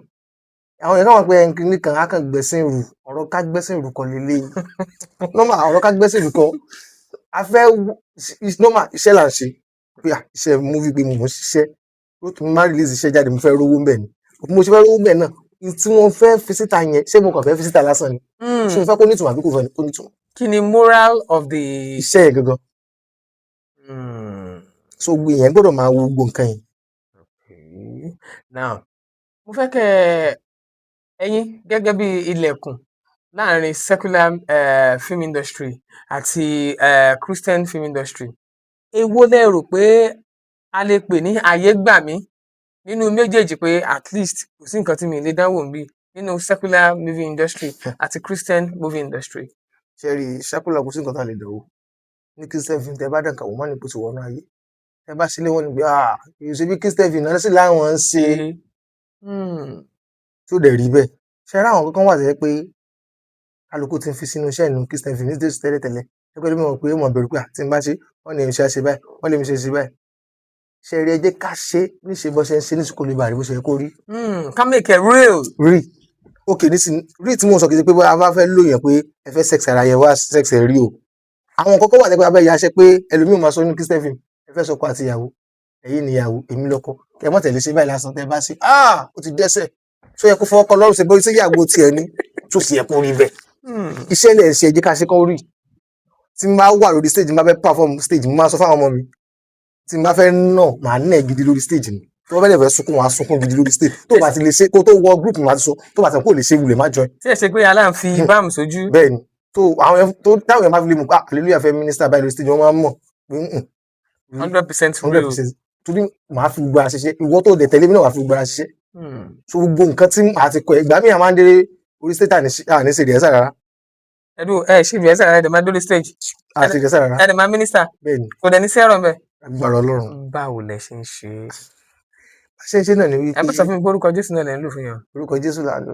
àwọn èèyàn káwọn pé ẹnkiri kan á kàn gbẹ̀sìn rù ọ̀rọ̀ ká gbẹ̀sìn rù kan lélẹ́yìn nọ́mà ọ̀rọ̀ ká gbẹ̀sìn rù kan a fẹ́ nọ́mà iṣẹ́ là ń ṣe pé iṣẹ́ múfì pé mo ń ṣiṣẹ́ ó tún máa release iṣẹ́ jáde mo fẹ́ rówó ń bẹ̀ ni mo ṣe fẹ́ rówó ń bẹ̀ náà tí wọ́n fẹ́ fi síta yẹn ṣé mo kàn fẹ́ fi síta lásán ni ṣé mo fẹ́ kó nítumọ̀ àbí kò fẹ́ kó nítumọ̀. Kí ni moral of the iṣẹ́ yẹn gangan so gbìyànjú gbọ́dọ̀ máa wo gbogbo nǹkan yẹn. Now mo fẹ́ kẹ́ ẹ̀yin gẹ́gẹ́ bí ilẹ̀kùn láàrin secular film industry àti Christian film industry èwo lẹ rò pé a lè pè ní àyè gbà mí nínú méjèèjì pé at least kò sí nǹkan tí mi lè dánwò níbí nínú secular movie industry àti Christian movie industry. Ṣé rí secular kò sí nǹkan tá a lè dánwò ní Christian film tẹ bá dàn kàwọ́ mọ́ ní kò sí wọnú ayé tẹ bá sílé wọn ni pé èso bí Christian film náà sì láwọn ń ṣe tó dẹ̀ rí bẹ́ẹ̀ ṣe rá àwọn kankan wà tẹ́ pé kálukú ti ń fi sínú iṣẹ́ ìnú Christian film ní tẹ́sí tẹ́lẹ̀tẹ́lẹ̀ ẹgbẹ́ ló mọ̀ pé ó mọ̀ bẹ̀rù pé tí n bá ṣe wọ́n lè ṣe àṣẹ báyìí wọ́n lè ṣe ṣe báyìí ṣe rí ẹ jẹ́ ká ṣe níṣe bọ́ ṣe ń ṣe ní sùkúlù lè bàrí bó ṣe yẹ kó rí. Ká make it real. rí ok nísìnyí rí tí mo sọ kìí ṣe pé a bá fẹ́ lóyún pé ẹ fẹ́ sex ara yẹ wá sex ẹ rí o àwọn kọ́kọ́ wà tẹ́ pé abẹ́ ìyá ṣe pé ẹlòmíì máa sọ ní Christian film ẹ fẹ́ sọkọ àti ìyàwó ẹ̀yin níyàwó èmi lọ́kọ kẹ mọ́ tẹ̀lé ṣe báyìí lásán tẹ bá ṣe ó ti dẹ́ṣẹ̀ tó yẹ kó fọwọ́ kọ lọ́rùn ṣe bó ṣe yàgò tiẹ̀ ní tó sì yẹ kó rí bẹ́ẹ̀ iṣẹ́ lẹ̀ ṣe ẹ̀jẹ̀ ká ṣe kọ́ rí tí n bá wà lórí stage n bá fẹ́ perform stage mo máa sọ fáwọn ọmọ mi tí n bá fẹ́ nà màá nà gidi lórí stage ni tó bá bẹ̀rẹ̀ fẹ́ sunkún wàá sunkún gidi lórí stage tó bá ti lè ṣe kó tó wọ group wàá ti sọ tó bá ti kó lè ṣe wulẹ̀ má join. tí ẹ ṣe pé aláǹfin báàmù sójú. bẹ́ẹ̀ ni tó àwọn tó táwọn yẹn bá fi lè mú hallelujah fẹ́ minister báyìí lórí stage wọ́n máa ń mọ̀ pé 100% real. torí màá fi gbogbo ara ṣiṣẹ́ ìwọ tó dẹ̀ tẹ̀lé mi náà wàá fi gbogbo ara ṣiṣẹ́ so gbogbo nǹkan tí màá ti kọ ìgbà míì máa ń dé orí stage àní ṣe ìrẹsà rárá. ẹdùn ẹ ṣe ìrẹsà rárá ẹdẹ máa dórí stage. àti ìrẹsà rárá ẹdẹ máa mínísítà. bẹ́ẹ̀ni kò dẹ̀ ní sí ẹ̀rọ mbẹ. agbára Ọlọ́run. báwo lẹ ṣe ń ṣe. bá ṣe ń ṣe náà ni wípé. ẹ bá sọ fún mi pé orúkọ Jésù náà lẹ ń lò fún yàn. orúkọ Jésù là ń lò.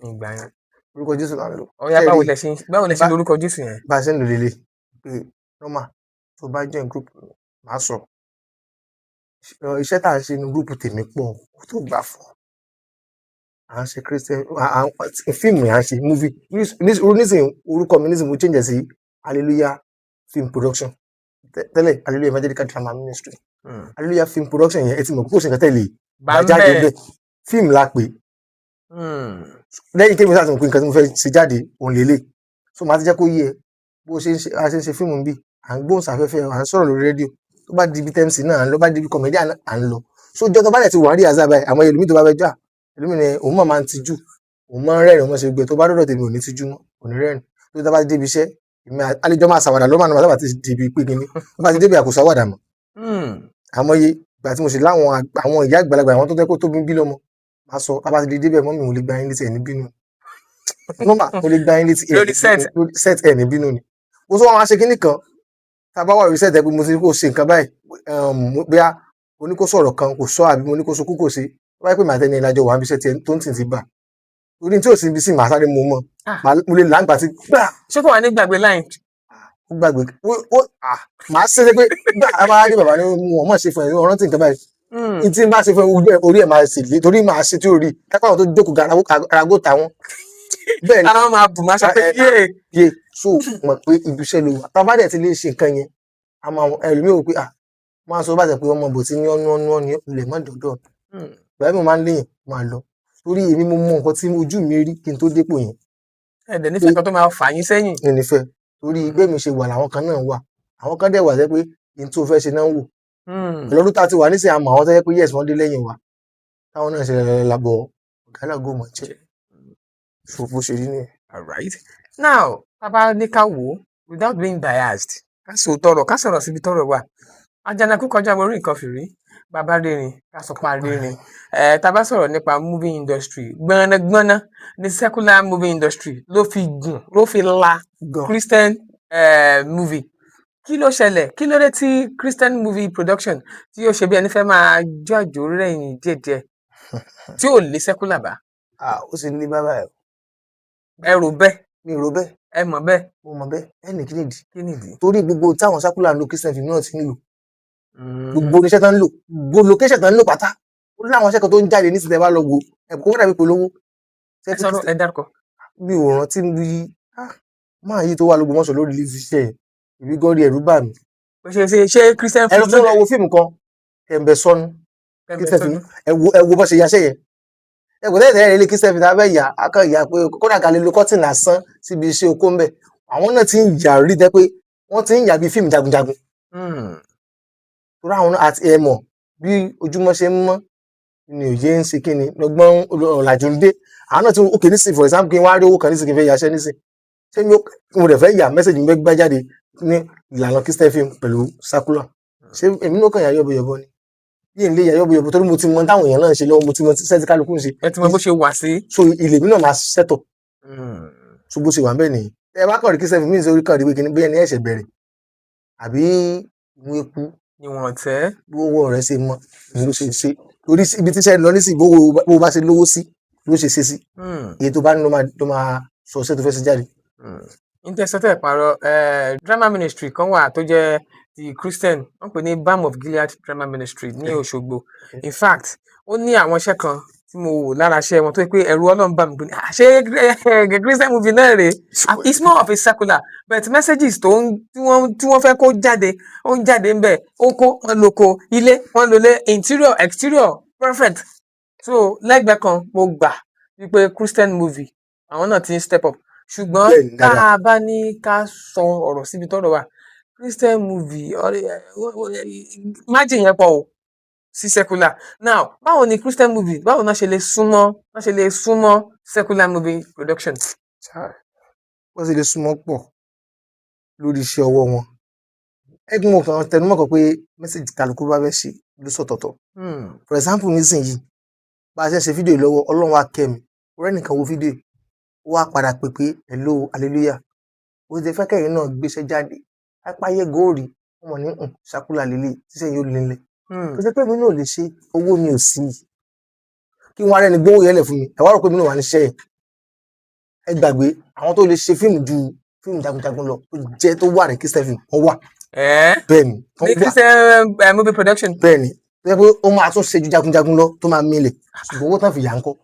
ìgbà yẹn. orúkọ Jésù là ń lò. ọyá báwo lẹ ṣe ń lo orúkọ Jésù yẹn. bá a ṣe ń lò lélẹ̀ pé normal tó bá join group máa sọ iṣẹ́ tá à ń ṣe ní group tèmi pọ̀ kó tó gbà fún à ń ṣe Christian fíìmù à ń ṣe movie nísìnyí orúkọ mi nísìnyí mo change sí hallelujah film production tẹ́lẹ̀ hallelujah evangelical drama ministry hallelujah film production yẹn ẹ ti mọ̀ kó ṣe nǹkan tẹ̀lé gbàjáde bẹ́ẹ̀ fíìmù la pè lẹ́yìn kí mi sáà ti mọ̀ pé nǹkan tí mo fẹ́ ṣe jáde òun lélẹ̀ so màá ti jẹ́ kó yé ẹ bó ṣe ń ṣe fíìmù bí à ń gbóhùnsáfẹ́fẹ́ à ń sọ̀rọ̀ lórí rédíò tó bá di ibi tẹ́msì náà à ń lọ bá di ibi kọ̀mẹ́díà à ń lọ so ìjọ tó bá dẹ̀ ti wà rí àzá báyìí àwọn ẹlòmíì tó bá fẹ́ jà ẹlòmíì ni òun máa ń tijú òun máa ń rẹ́rìn òun máa ṣe gbẹ tó bá dọ̀dọ̀ tèmi ò ní tijú mọ́ ò ní rẹ́rìn tó tó bá ti débi iṣẹ́ èmi àlejò máa ṣàwàdà ló máa ń sábà ti débi pé kíní tó bá ti débi àkóso àwàdà mọ́ àmọ́ iye ìgbà tí mo ṣe láwọn àwọn ìyá àgbàlagbà àwọn tó tẹ́ kó tóbi bí lọ́mọ máa sọ tá bá ti débẹ̀ mọ́ mi ò lè gba yín létí ẹ̀ ní bínú nọ́mbà ò lè gba yín létí set ẹ̀ ní bínú ni mo sọ wọn á ṣe kíní kan tá a bá wà lórí set ẹ̀ pé mo ti kó ṣe nǹkan báyìí bóyá mo ní kó sọ̀rọ̀ kan kò sọ àbí mo ní kó sọ kúkò sí wáyé pé màá tẹ́ni ìlàjọ wà ń bíṣẹ́ tiẹ̀ tó ń tì ti bà orí tí ò sí ibi sí màá sáré mo mọ̀ mo lè là ń gbà tí gbà. ṣé kò wà ní gbàgbé line. ó gbàgbé màá ṣe é pé gbà á máa rí bàbá ní wọn mọ̀ ṣe fún ẹ̀ ọ̀rọ̀ tí nǹkan báyìí ní tí n bá ṣe fún orí ẹ̀ máa ṣe lé torí màá ṣe tí ò rí kápá àwọn tó jókòó garagó táwọn. bẹ́ẹ̀ ni àwọn máa bù máa ṣe pé yé so mọ̀ pé ibiṣẹ́ ló wà tá a bá dẹ̀ ti lè ṣe nǹkan yẹn ẹlòmíì ò pé máa sọ bàtẹ pé ọmọ bò tí ní ọ̀nà ilẹ̀ má dọ̀dọ̀ bẹ́ẹ̀ mi máa ń léyìn máa lọ torí èmi mo mọ nǹkan tí ojú mi rí kí n tó dépò yẹn. ẹ̀dẹ̀ nífẹ̀ẹ́ kan tó máa fà yín sẹ́yìn. mi nífẹ̀ẹ́ torí bẹ́ẹ̀ mi ṣe wà làwọn kan náà wà àwọn kan dẹ̀ wà sẹ́ pé n tó fẹ́ ṣe náà ń wò. lọ́dún tá a ti wà nísìnyí àmọ́ àwọn tó yẹ pé yẹ̀sì wọ́n dé lẹ́yìn wa táwọn náà ṣe labọ̀ ọ̀gá làgọ́ mọ̀ jẹ́ so bó ṣe rí nìyẹn. All right. Now bàbá ní ká wò ó without being biased ká sọ tọrọ ká sọ̀rọ̀ síbi tọrọ wà. Àjànàkú kọjá mo rí nǹkan fìrí bàbá rírin ká sọ pa rírin tá a bá sọ̀rọ̀ nípa movie industry gbọ̀nàgbọ̀nà ní secular movie industry ló fi gùn ló fi la Christian movie kí ló ṣẹlẹ̀ kí ló dé tí Christian movie production tí yóò ṣe bí ẹni fẹ́ máa jọ àjò rẹ̀yìn díẹ̀díẹ̀ tí ò lé secular bá. ó sì ní bàbá ẹ rò bẹ́ẹ̀. mi rò bẹ́ẹ̀. ẹ mọ̀ bẹ́ẹ̀. mo mọ̀ bẹ́ẹ̀ ẹnì kí nìdí. kí nìdí. torí gbogbo táwọn secular ń lo Christian film náà ti ń lò gbogbo oníṣẹ́ tán ń lò gbogbo location tán ń lò pátá ó láwọn iṣẹ́ kan tó ń jáde ní ìsìtẹ́ bá lọ wo ẹ̀kọ́ wọ́n dàbí polówó. ẹ dárúkọ. mi ò rántí bí máa yí tó wà lóògbé mọ́sọ̀ lórí ilé iṣẹ́ yẹn ìbí gan rí ẹ̀rú bà mí. ṣe Christian film. ẹ lọ wo fíìmù kan Kẹ̀mbẹ̀ Sọnù ẹ wo bó ṣe yaṣẹ́ yẹn ẹ kò tẹ́lẹ̀ ilé Christian film abẹ́ ìyá akọ ìyá pé kódà ká lè lo kọ́tìn lásán síbi iṣẹ́ okó ńbẹ àwọn náà ti ń yà rí dẹ́ pé wọ́n ti ń yà bí fíìmù jagunjagun. torí àwọn náà àti ẹ mọ̀ bí ojúmọ́ ṣe ń mọ́ ni òye ń ṣe kíni lọ́gbọ́n ọ̀làjú dé àwọn náà ti òkè nísìn for example kí n wá rí owó kan nísìn kí n fẹ́ yaṣẹ́ nísìn ṣé mo rẹ̀ fẹ́ yà mẹ́sẹ̀jì mi gbá jáde ní ìlànà Christian film pẹ̀lú circular ṣé èmi ló kàn yà yọ̀bọ̀yọ̀bọ̀ ni bí n lè yà yọ̀bọ̀yọ̀bọ̀ torí mo ti mọ táwọn èèyàn náà ń ṣe lọ́wọ́ mo ti mọ sẹ́ẹ̀tì kálukú ń ṣe. ẹ ti mọ bó ṣe wà sí. so ilé mi náà máa ṣẹ́tọ̀ so bó ṣe wà bẹ́ẹ̀ nìyí ẹ bá kàn rí Christian film mi nítorí kàn rí pé kíní bóyá ní ẹ̀ṣẹ̀ bẹ̀rẹ̀ àbí ìmú eku ìwọ̀n tẹ́ owó rẹ̀ ṣe mọ́ ni ló ṣe ṣe torí ibi tíṣẹ́ lọ nísìnyí bó bá ṣe lówó sí ló ṣe ṣe sí èyí tó bá ní ló máa sọ ṣé tó fẹ́ ṣe jáde. Intercessor ìpàrọ̀ drama ministry kan wà tó jẹ́ ti Christian wọ́n pè ní Balm of Gilead drama ministry ní Òṣogbo in fact ó ní àwọn iṣẹ́ kan tí mo wò lára iṣẹ́ wọn tó yẹ pé ẹ̀rù Ọlọ́run bá mi pé ṣé Christian movie náà rèé. It's more of a secular but messages tí wọ́n fẹ́ kó jáde ó ń jáde ń bẹ̀ oko wọn lóko ilé wọn lólé interior exterior perfect. So lẹ́gbẹ̀ẹ́ kan mo gbà wípé Christian movie àwọn náà ti ń step up ṣùgbọ́n tá a bá ní ká sọ ọ̀rọ̀ síbi tọ́rọ̀ wà Christian movie margin yẹn pọ̀ o sí secular. Now báwo ni Christian movie báwo náà ṣe lè súnmọ́ secular movie production. wọ́n sì lè súnmọ́ pọ̀ lórí iṣẹ́ ọwọ́ wọn. ẹgbẹ́ wọn kan tẹnumọ́ kan pé mẹ́sàgì kálukú bá fẹ́ ṣe ló sọ̀tọ̀tọ̀. For example nísìnyí bá a ṣe fídíò lọ́wọ́ Ọlọ́run wa kẹ́mi ọ̀rẹ́ nìkan wo fídíò ó wá padà pè pé hello hallelujah ó ti fẹ́ kẹ́yìn náà gbéṣẹ́ jáde apáyé góòrì ọmọ ní ṣàkúlà lélẹ̀ tíṣẹ́ yóò lélẹ̀ kò sí pé mi náà lè ṣe owó mi ò sí kí wọ́n arẹ́ni gbówó yẹlẹ̀ fún mi ẹ wá rò pé mi náà wà níṣẹ́ yẹn. ẹ gbàgbé àwọn tó lè ṣe fíìmù ju fíìmù jagunjagun lọ tó jẹ́ tó wà ní Christian film wọ́n wà. bẹ́ẹ̀ni ní Christian movie production. bẹ́ẹ̀ni tó yẹ pé ó máa tún ṣe ju jagunjagun lọ tó máa mílẹ̀ ṣùgbọ́n owó tán fi yà ń kọ́.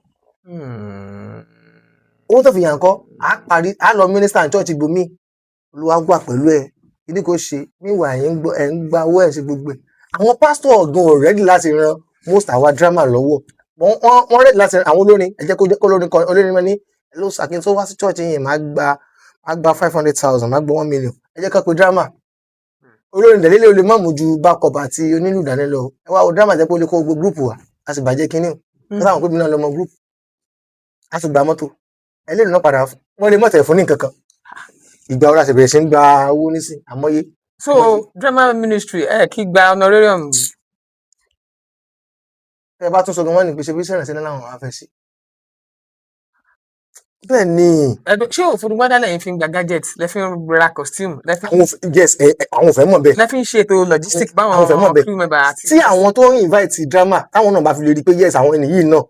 owó tán fi yà ń kọ́ á lọ mínísítà ní church ibòmí Olúwa wà pẹ̀lú ẹ̀ ìdí kò ṣe níwà ẹ̀ ń gba owó ẹ̀ ṣe gbogbo ẹ̀. àwọn pásítọ̀ ọ̀gán ò rẹ́dì láti ran most àwa drama lọ́wọ́ wọ́n rẹ́dì láti ran àwọn olórin ẹ jẹ́ kó lórin kan olórin mẹ́ni ló sàkín tó wá sí church yẹn máa gba 500,000 máa gba 1 million ẹ jẹ́ ká pé drama olórin dẹ̀lélẹ̀ olè má mú ju backup àti onílù dání lọ ẹ wá wo drama jẹ́ pé ó lè kó gbogbo group wa a sì bàjẹ́ kínní o sáwọn pé mi náà lọmọ group a sì gba mọ́tò ẹlẹ́rìí náà padà wọ́n lè mọ̀tẹ̀ fún ní nǹkan kan ìgbà wo la ṣe bẹ̀rẹ̀ sí ń gba owó nísìn àmọ́yé. So drama ministry kí gba honorarium. ẹ bá tún sọ gan wọn ní pé ṣe bí sẹ́rìn sí náà làwọn wá fẹ́ sí. bẹ́ẹ̀ ni. ṣé òfurufú gbádà lẹ́yìn fi ń gba gadget lẹ́fí ń ra costume. yes àwọn ò fẹ́ mọ̀ bẹ́ẹ̀. lẹ́fí ń ṣe ètò logistic báwọn crew member àti. tí àwọn tó ń invite drama táwọn náà bá fi lè rí i pé yes àwọn ẹni yìí náà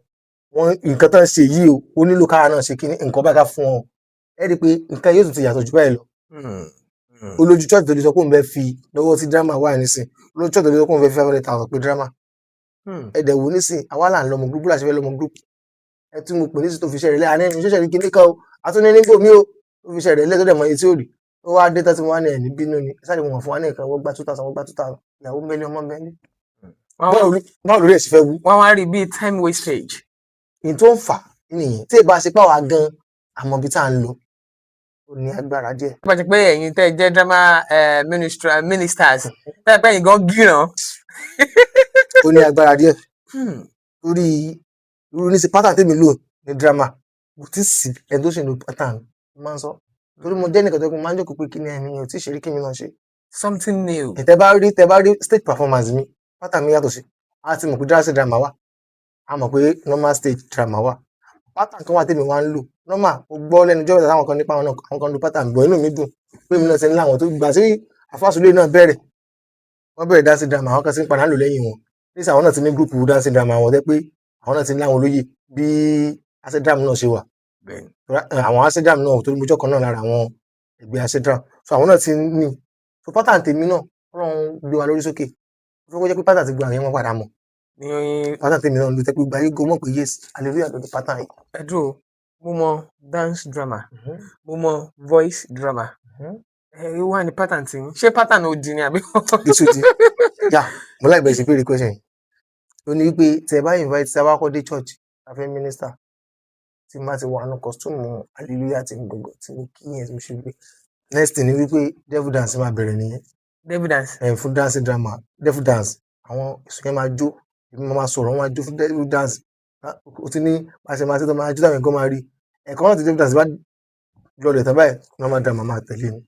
wọn nǹkan tó ń ṣe yìí o ó nílò kára náà ṣe kíní nǹkan bá ká fún ọ ẹ rí i pé nǹkan yóò tún ti yàtọ̀ jù báyìí lọ. olójú church tó lè sọ pé òun fẹ́ fi lọ́wọ́ tí drama wà nísìn olójú church tó lè sọ pé òun fẹ́ fi 500,000 pé drama. ẹ̀dẹ̀ wò nísìn àwa là ń lọmọ group láti fẹ́ lọmọ group ẹ tí mo pè ní sí tó fi ṣe rẹ̀ lẹ́ àná ẹni ṣẹ̀ṣẹ̀ rí kíní kan o àtúndé nígbò mí o tó fi ṣe rẹ̀ lẹ́ tó dẹ̀ mọ etí òrì ó wá dé tán tí wọ́n á ní ẹ̀ ní bínú ni sáré wọn fún wa ní nǹkan wọ́n gbá 2,000 wọ́n gbá 2,000 ìyàwó mẹ́lẹ́ ọmọ mẹ́lẹ́. báwo lórí ẹ̀ sì fẹ́ wú. wọ́n wá rí bíi time wastage. èyí tó ń fà nìyẹn tí ìbá ṣe pàwọ́ gan àmọ́ ibi tá à ń lọ ó ní agbára díẹ̀. bá ti pé ẹ̀yin tẹ́ jẹ́ drama ministers tẹ́ pẹ́ yín gan gíràn. ó ní agbára díẹ̀ lórí irú ní ṣe pátá tèmi lò ní drama kò tí sí ẹni tó ṣe ní pátá mi máa ń sọ torí mo jẹ́ nìkan tó kún máa ń jókòó pé kí ni ẹni yẹn ò tí ì ṣe rí kí mi náà ṣe. something new. tẹ́ bá rí stage performance mi pátá mi yàtọ̀ sí a ti mọ̀ pé drama drama wà a mọ̀ pé normal stage drama wà pátá kan wà tèmi wá ń lò normal ó gbọ́ lẹ́nu jọ́wọ́ táwọn kan nípa àwọn kan lo pátá mi bọ̀ inú mi dùn pé mi náà ti ní láwọn tó gbà sí àfáàsùlé náà bẹ̀rẹ̀ wọ́n bẹ̀rẹ̀ dance drama àwọn kan sì ń padà lò lẹ́yìn wọn nísà àwọn náà ti ní gúrùpù dance drama wọn tẹ́ pé àwọn náà ti ní láwọn olóyè bí acedram náà ṣe wà àwọn acedram náà tó mójọ́ kan náà lára àwọn ẹgbẹ́ acedram so àwọn náà ti ní so pátá tèmi náà Ọlọ́run gbé wa lórí sókè ó jẹ́ pé pátá ti gbé àwọn èèyàn padà mọ̀ pátá tèmi náà ló tẹ́ pé gbáyé go mọ̀ pé yes hallelujah lọ́dọ̀ pátá yìí. ẹ̀dùn mo mọ dance drama mo mọ voice drama wà ní pattern tí ṣé pattern ò di ni àbí. èso di yà mo láì bẹ̀rẹ̀ sí pé question yìí ó ní wípé tẹ bá invite tí a bá kọ́ dé church àfẹ́ minister tí má ti wà nù costume hallelujah ti gbogbo tí mo kí yẹn tí mo ṣe wípé next thing ni wípé devil dance máa bẹ̀rẹ̀ nìyẹn. devil dance. fún dance drama devil dance àwọn èso yẹn máa jó èmi máa sọ̀rọ̀ wọn máa jó fún devil dance ó ti ní pàṣẹ máa ṣe tó máa jó táwọn nǹkan máa rí ẹ̀kọ́ náà ti devil dance bá lọlẹ̀ tán báyìí normal drama máa tẹ̀lé ni.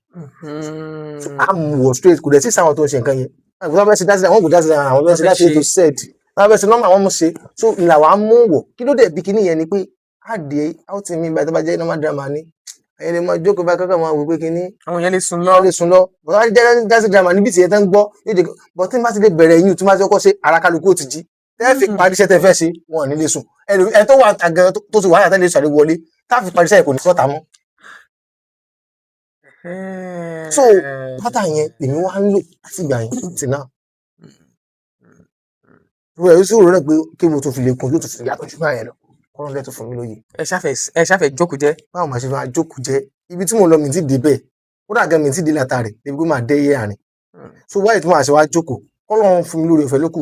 so I'm wọ straight kò dẹ̀ sí sáwọn tó ń ṣe nǹkan yẹn àwọn bẹ́ẹ̀ ṣe dá sí àwọn kò dá sí àwọn bẹ́ẹ̀ ṣe dá sí ètò set àwọn bẹ́ẹ̀ ṣe normal àwọn mú ṣe so ìlà wa mú wọ̀ kí ló dẹ̀ bí kíní yẹn ni pé àdé out mi báyìí tó bá jẹ́ normal drama ni ẹ̀yin lè máa jókòó báyìí kankan máa wò pé kíní. àwọn yẹn lè sùn lọ. bọ́lá jẹ́ dá sí drama níbi tí yẹn tán gbọ́ yóò dé bọ́ tí n bá ti lè bẹ̀rẹ̀ yín tí n bá ti kọ́kọ́ ṣe ara kálukú ó ti jí tẹ́ fi parí iṣẹ́ tẹ́ fẹ́ ṣe wọn ò ní lè sùn ẹ tó wà gan tó ti wà á tẹ́lẹ̀ sọ̀rọ̀ wọlé tá fi parí iṣẹ́ kò ní sọ́ta mọ́. so pátá yẹn èmi wá ń lò láti ìgbà yẹn tì náà. ìwé ẹ̀ ó sì rò rẹ̀ pé kí mo tún fi lè kún yóò tún fi yàtọ̀ jù báyẹn lọ kọ́lọ́run dẹ̀ tún fún mi lóye ẹ ṣàfẹ́ jókòó jẹ́. báwo màá ṣe máa jókòó jẹ́ ibi tí mo lọ mi ti dé bẹ́ẹ̀ kódà gan mi ti dé látàrí débi pé màá dé iye àárín so wáyé tí màá ṣe wá jókòó kọ́lọ́run fún mi lórí ọ̀fẹ́ lókù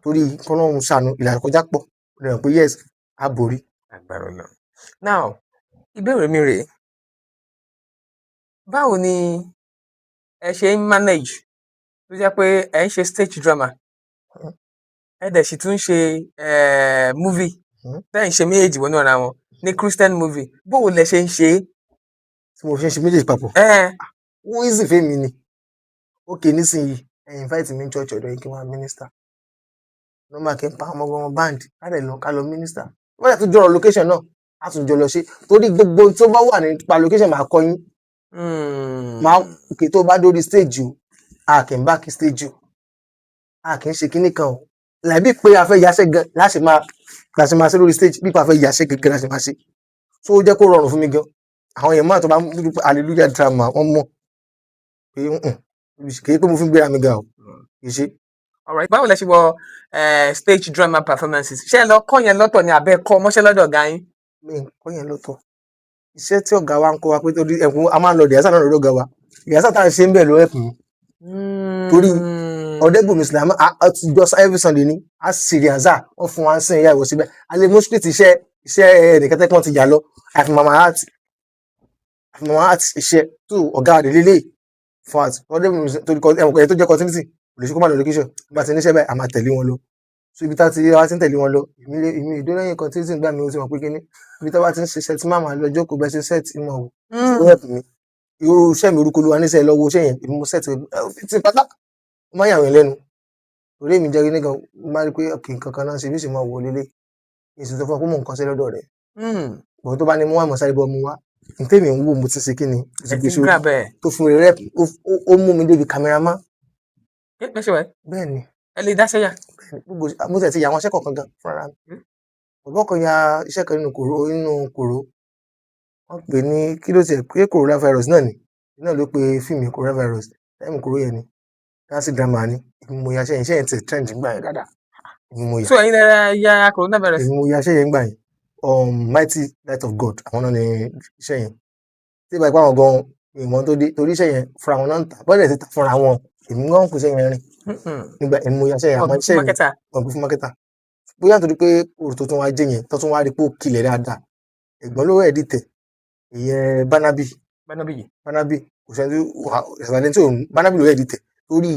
torí kọ́lọ́run ṣàánú ìlànà kọjá pọ̀ rẹ̀ pé yes á borí. Agbára Ọlọ́run. Now ìbéèrè mi rèé, báwo ni ẹ ṣe ń manage tó jẹ́ pé ẹ ń ṣe stage drama ẹ dẹ̀ sì tún ṣe movie tẹ́ ń ṣe méjèèjì wọnú ara wọn ní Christian movie, báwo lẹ ṣe ń ṣe é? tí mo fi ń ṣe méjèèjì papọ̀ wọ́n easy fẹ́mi ni ókè nísìnyí ẹ invite mi ní church ọ̀dọ̀ yìí kí n wá minister normal kí n pa ọmọ ọmọ band kálẹ̀ lọ ká lọ minister wọ́n yà tún jọrọ location náà á tún jọ lọ ṣe torí gbogbo tó bá wà nípa location máa kọ́ yín máa òkè tó bá dórí stage o a kì í back stage o a kì í ṣe kinní kan o làbí pé a fẹ́ yaṣẹ́ gan láti máa ṣe lórí stage bí pa fẹ́ yaṣẹ́ gẹ́gẹ́ láti máa ṣe tó jẹ́ kó rọrùn fún mi gan àwọn èèyàn máa tó bá ń dúpọ̀ hallelujah drama wọ́n mọ̀ pé kì í pé mo fi ń gbéra mi ga o kì í ṣe. Alright, báwo lẹ ṣe wọ stage drama performances? Ṣé ẹ lọ kọ́ yẹn lọ́tọ̀ ni àbẹ́ kọ́ mọ́ṣẹ́ lọ́dọ̀ ọ̀gá yín? Mi ò kọ́ yẹn lọ́tọ̀ iṣẹ́ tí ọ̀gá wa ń kọ́ wa pé torí ẹ̀kún a máa ń lọ rìhásà náà lọ́dọ̀ ọ̀gá wa rìhásà tá à ń ṣe ń bẹ̀ ló ẹ̀kún torí ọ̀dẹ́gbòmí islam àtijọ́ every Sunday ni a sì rìhásà wọ́n fún wa ń sìn ìyá ìwọ̀ síbẹ̀ a lè mú street iṣẹ́ ẹnìkan tẹ́kọ̀ ti yà lọ àfi mama art iṣẹ́ tó ọ̀gá rẹ̀ lélẹ̀ fún àti ọ̀dẹ́gbòmí torí ẹ̀mọ̀kọ̀ tó jẹ́ continuity kò lè ṣe kó má lọ location bá ti níṣẹ́ báyìí a máa tẹ̀lé wọn lọ so ibi tá ti wá ti ń tẹ̀lé wọn lọ èmi ìdólẹ́yìn continuity gbà mí ó ti mọ̀ pé kíní ibi tá bá ti ń ṣe set máa lọ jókòó bẹ́ẹ̀ ṣe set ìmọ̀ wò ó help mi irú iṣẹ́ mi orúkọ olúwa níṣẹ́ lọ́wọ́ iṣẹ́ yẹn èmi mo set ti pátá ó máa yà wọ́n lẹ́nu torí èmi jẹ́ kíní kan máa rí pé ọ̀kì nǹkan kan náà ṣe bí sì máa wò lélẹ̀ èsì tó fún ọ pé mò ń kọ́ṣẹ́ lọ́dọ̀ rẹ̀ bọ̀ tó bá ní mú wà mọ̀ sáré bọ́ mu wá ntẹ́mi ń wò mo ti ṣe kíni tó fún mi rep ó mú mi débi cameraman bẹ́ẹ̀ ni ẹ lè dáṣẹ́ yà. mo tẹ̀ ti yà àwọn iṣẹ́ kọ̀ọ̀kan gan fúnra mi ọ̀bọ̀ kan ya iṣẹ́ kan nínú kòró wọ́n pè ní kí ló tiẹ̀ pé coronavirus náà ni náà ló pe fíìmù coronavirus táìmù kòró yẹn ni dáńsì drama ni èmi mo ya iṣẹ́ yẹn ti trend gbà yẹn dáadáa èmi mo ya. so ẹ̀yin lẹ ya coronavirus. èmi mo ya iṣẹ́ yẹn gbà yẹn Mighty Light of God àwọn náà ni iṣẹ́ yẹn tí ìbá ipá wọn gan ìmọ̀ tó dé torí iṣẹ́ yẹn fúnra wọn náà ń tà bọ́ọ̀lù ẹ̀ ti tà fúnra wọn èmi gan kò iṣẹ́ yẹn rìn nígbà èmi mo ya iṣẹ́ yẹn àmọ́ iṣẹ́ yẹn ọ̀gbìn fún mákẹ́tà bóyá torí pé òrò tó tún wá jẹ yẹn tó tún wá rí pé ó kilẹ̀ dáadáa ẹ̀gbọ́n ló ẹ̀dí tẹ̀ ìyẹn Barnaby kò sẹ́ni ìsàlẹ̀ tí òun Barnaby ló ẹ̀dí tẹ̀ torí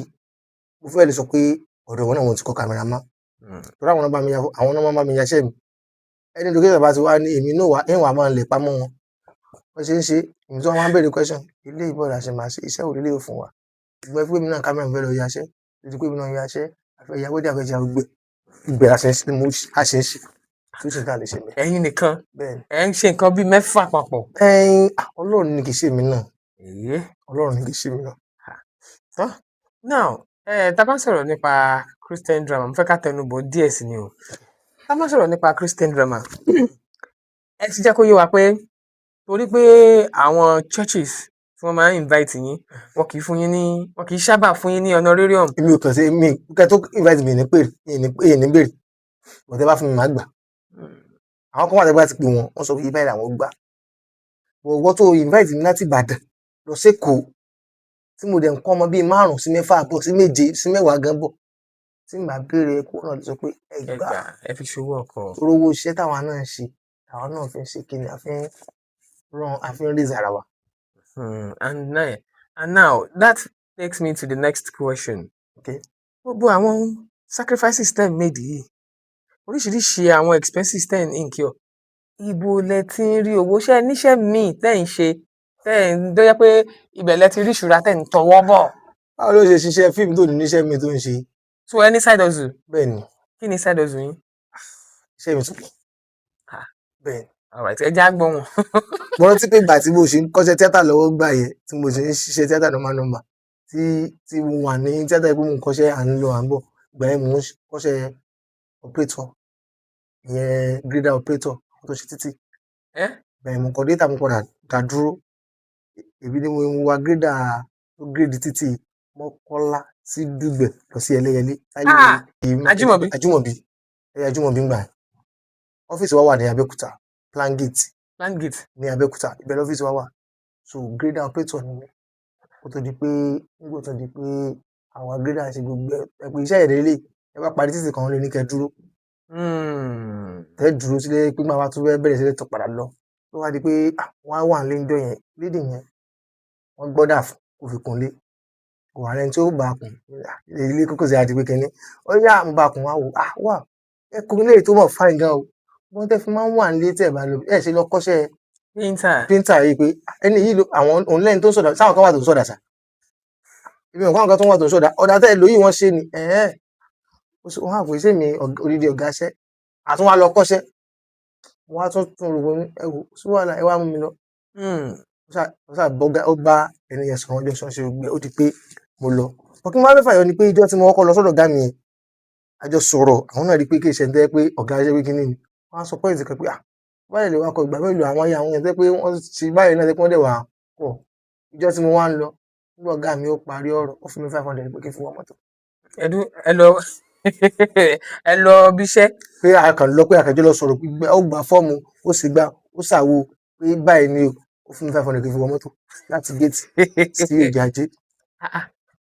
mo fẹ́ lè sọ pé ọ̀dọ̀ wọn náà wọn ti kọ́ kámẹ́rà má torí àwọn náà bá mi yaṣẹ́ mi ẹni dókítà bá ti wá ní èmi náà wà ẹ̀wà máa ń lè pamọ́ wọn wọ́n ṣe ń ṣe èmi tí wọ́n máa ń béèrè question ilé ìbọn la ṣe máa ṣe iṣẹ́ òrìlé fún wa ìgbẹ́ pé mi náà kámẹ́rà mi fẹ́ lọ yaṣẹ́ títí pé mi náà yaṣẹ́ àfẹ́ ìyàwó dí àfẹ́ ìyàwó gbé ìgbẹ́ a ṣe ń ṣe tó ṣe tá a lè ṣe bẹ́ẹ̀. ẹ̀yin nìkan ẹ ń ṣe nǹkan bíi mẹ́fà papọ̀. Ọlọ́run ní kì í ṣe mí náà Ọlọ́run ní kì í ṣe mí náà. now tá a bá sọ̀rọ̀ nípa Christian drama mo fẹ́ ká tẹnu bọ̀ díẹ̀ sí ni o tá a bá sọ̀rọ̀ nípa Christian drama ẹ ti jẹ́ kó yé wa pé torí pé àwọn churches tí wọ́n máa ń invite yín wọn kì í sábà fún yín ní honorarium. èmi ò kàn sí mi kẹ́ tó invite mi ní pèrè ní bèrè bọ̀tẹ́ bá fún mi máa gbà àwọn kan wà tẹ́gbà ti pè wọ́n sọ pé ibà ìlà wọn gbà wọ́n tó invite mi láti Ìbàdàn lọ sékòó tí mo dẹ̀ ń kọ́ ọmọ bíi 5 sí 6 bọ̀ sí 7 sí 10 gan bọ̀ tí màá béèrè kó náà lè sọ pé ẹ gbà ẹ fi ṣòwò ọkọ̀ orówó iṣẹ́ táwa náà ń ṣe àwọn náà fi ń ṣe kí ni a fi ń rí zara wa. And now that takes me to the next question. Gbogbo àwọn sacrifices ten made yìí oríṣiríṣi àwọn expenses ten incur ibo lẹ ti ń rí owó ṣe níṣẹ́ míì tẹ́ ń ṣe tẹ́ ń dọ́yẹ́ pé ibẹ̀ lẹ ti rí ìṣúra tẹ́ ń tọwọ́ bọ̀. báwo ló ṣe ṣiṣẹ́ fíìmù tó ní níṣẹ́ mi tó ń ṣe. so any side hustle. bẹ́ẹ̀ ni. kí ni side hustle yín. iṣẹ́ mi tún pọ̀. bẹ́ẹ̀ ni. alright ẹ já gbọ́ wọn. mo rántí pé ìgbà tí mo ṣe ń kọ́ṣẹ́ tíátà lọ́wọ́ gbà yẹn tí mo ṣe ń ṣiṣẹ́ tíátà nọ́mà tí mo wà ní tíátà yẹn pé mo ń kọ́ṣẹ́ à ń lọ à ń bọ̀ ìgbà yẹn mo ń kọ́ṣẹ́ operator ìyẹn grader operator tó ṣe títì bẹ́ẹ̀ mo kọ́ data mo padà dá dúró èmi ni mo wa grader tó grade títì Mọ́kọ́lá sí Dùgbẹ̀ lọ sí Ẹlẹ́yẹlé Ah, Ajímọ̀bí. Ajímọ̀bí Ajímọ̀bí ń gbà yẹn. Ọ́fíìsì wa wà ní Abẹ́òkúta Plangate Langate. ní Abẹ́òkúta ibẹ̀ lọ́fíìsì wa wà. So grader operator ni mí kó tó di pé nígbà tó di pé àwọn grader ṣe gbogbo ẹ pé iṣẹ́ ìrẹ́lẹ̀ ẹ bá parí títì kan lè ní kẹ́ dúró tẹ́ dúró sílé pé máa wá tún bẹ̀rẹ̀ sílé tó padà lọ tó wá di pé wọ́n á wà nílé ńjọ́ yẹn lédè yẹn wọ́n gbọ́dà fún kó fi kúnlé kò wà lẹ́ni tí ó bá a kùn ilé kókò sí àti pé kẹ́ni ó yá mo bá a kùn wá wò wà ẹ kò ní lè tó mọ̀ fáìn gan o wọ́n tẹ́ fi máa ń wà nílé tẹ̀ bá lọ ẹ ṣe lọ kọ́ṣẹ́ píńtà yìí pé ẹni yìí lo àwọn òun lẹ́ni tó ń sọ̀dà sáwọn kan wà tó ń sọ̀dà sà ibi nǹkan kan tó ń wà tó ń sọ̀dà ọ̀dà tẹ́ lóyún wọn ṣe ni wọ́n àpò iṣẹ́ mi odidi ọ̀gá ṣẹ́ àtún wá lọ kọ́ṣẹ́ wọ́n á tún rò wọ́n ẹ wò sí wàhálà ẹ wá mú mi lọ ó bá ẹni yẹn sọ̀rọ̀ ọjọ́ ṣọ́ọ̀ṣì gbẹ ó di pé mo lọ ọkí máa fẹ́ fàyọ ni pé ìjọ tí mo kọ́kọ́ lọ sọ́dọ̀ ọ̀gá mi yẹn àjọ sọ̀rọ̀ àwọn náà rí pé kí iṣẹ́ ń tẹ́ pé ọ̀gá ṣe pé kíní ni wọ́n á sọ pọ́ìntì kan pé báyìí lè wá kọ ìgbà mélòó àwọn ayé àwọn yẹn tẹ́ pé wọ́n ti báyìí náà tẹ́ pé wọ́n dẹ̀ wà pọ̀ ìjọ tí mo wá ń lọ nígbà ọ̀gá mi ó parí ọ̀rọ̀ ó fún mi 500 pé kí n fi wọ́n mọ́tò. ẹ lọ bí iṣẹ́. pé àkànjọ lọ sọ̀rọ̀ ó gba fọ́ọ̀mù ó sì gbà ó ṣàwo pé báyìí ni ó fún mi 500 kí n fi wọ́n mọ́tò láti géètì sí èjì ajé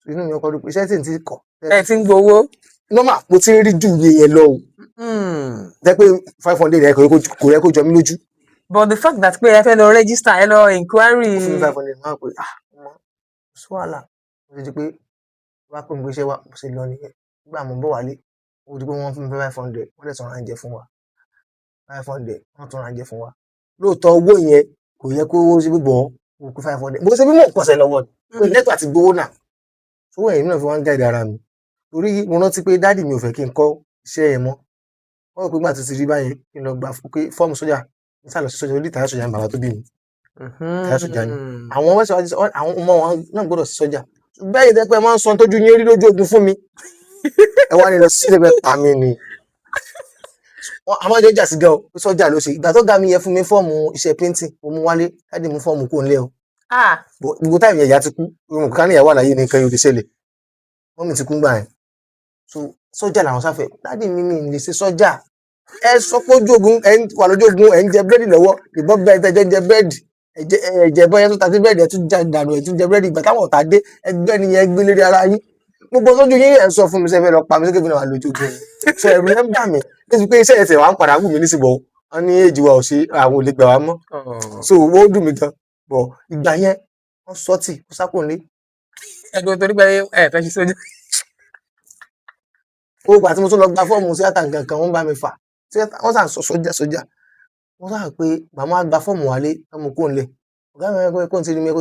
inú mi ọkọ̀ dúpọ̀ iṣẹ́ tí n ti kọ̀. ẹ ti ń gbowó. nọ́mà mo ti ń rí ju iye yẹn lọ o. jẹ́ pé 500 rẹ̀ kò yẹ kó jọ mí lójú. but the fact that pé ẹ fẹ́ lọ register ẹ lọ inquiry. ó fún mi 500 máa pè ọmọ sọ wàhálà mo ti di pé wá pé mo gbé iṣẹ́ wa mo sì lọ nìyẹn nígbà mo bọ̀ wálé ó di pé wọ́n fún mi 500 wọ́n dẹ̀ tún ra oúnjẹ fún wa 500 wọ́n tún ra oúnjẹ fún wa lóòótọ́ owó yẹn kò yẹ kó ṣe gbígbọ́ mo kó 500 mo ṣe bí mo pọ̀sẹ̀ lọ́wọ́ ni lẹ́tọ̀ àti gbowó náà owó ẹ̀yìn náà fi wá ń gáìdì ara mi torí mo rántí pé dáàdì mi ò fẹ́ kí n kọ́ iṣẹ́ yẹn mọ́ wọ́n rò pé gbà tó ti rí báyẹn kí n lọ gba fọ́ọ̀mù sójà ní sàlọ̀ sí sójà orí tàyà sójà ní bàbá tó bí mi tàyà sójà ni àwọn ọmọ wọn náà gbọ́dọ̀ sí sójà bẹ́ẹ̀ ni pé máa ń sọ tójú yín rí lójú ogun fún mi ẹ wá ní lọ sí ẹgbẹ́ pa mí ni àwọn ìjọ jà sí gan o sójà ló ṣe ìgbà tó ga mi yẹ fún mi fọ́ọ̀mù iṣẹ́ printing mo mú wálé dáàdì mú fọ́ọ̀mù kò ń lé o gbogbo táìmù ìyá ti kú ohun kan níyàwó àlàyé ní nǹkan yóò ti ṣẹlẹ̀ wọ́n mi ti kú gbà yẹn so sójà làwọn sáfẹ́ dáàdì mi lè ṣe sójà ẹ sọ pé ojú ogun ẹ wà lójú ogun ẹ ń jẹ búrẹ́dì lọ́wọ́ ìbọn bẹ́ẹ̀ tẹ́jọ́ ń jẹ búrẹ́dì ẹ̀jẹ̀ bọ́yá tó ta sí búrẹ́dì ẹ tún já dànù ẹ tún jẹ búrẹ́dì ìgbà táwọn ọ̀tá dé ẹgbẹ́ nìyẹn gbé lérí ara yín gbogbo sójú yín ẹ̀ ń sọ fún mi sẹ́fẹ́ lọ pa mi sókè fún mi wà lójú ogun so ẹ̀rù yẹn ń bà mí nítorí pé iṣẹ́ ẹ̀sẹ̀ wà ń padà wù mí nísìbọ̀ wọn ní èjì wa ò ṣe àwọn olè gbà wá mọ́ so owó dùn mí gan bọ̀ ìgbà yẹn wọ́n sọ́tì ó sápò ní. ẹgbẹ́ torí pé ẹ fẹ́ ṣe sójú. owó gbà tí mo tún lọ gba fọ́ọ̀mù síátà nǹkan wọ́n bá mi fà wọ́n sàn sọ sójà wọ́n sàn pé màmá gba fọ́ọ̀mù wálé ọmọ kò ń lẹ̀ ọ̀gá mi ẹgbẹ́ kò ń ti rí mi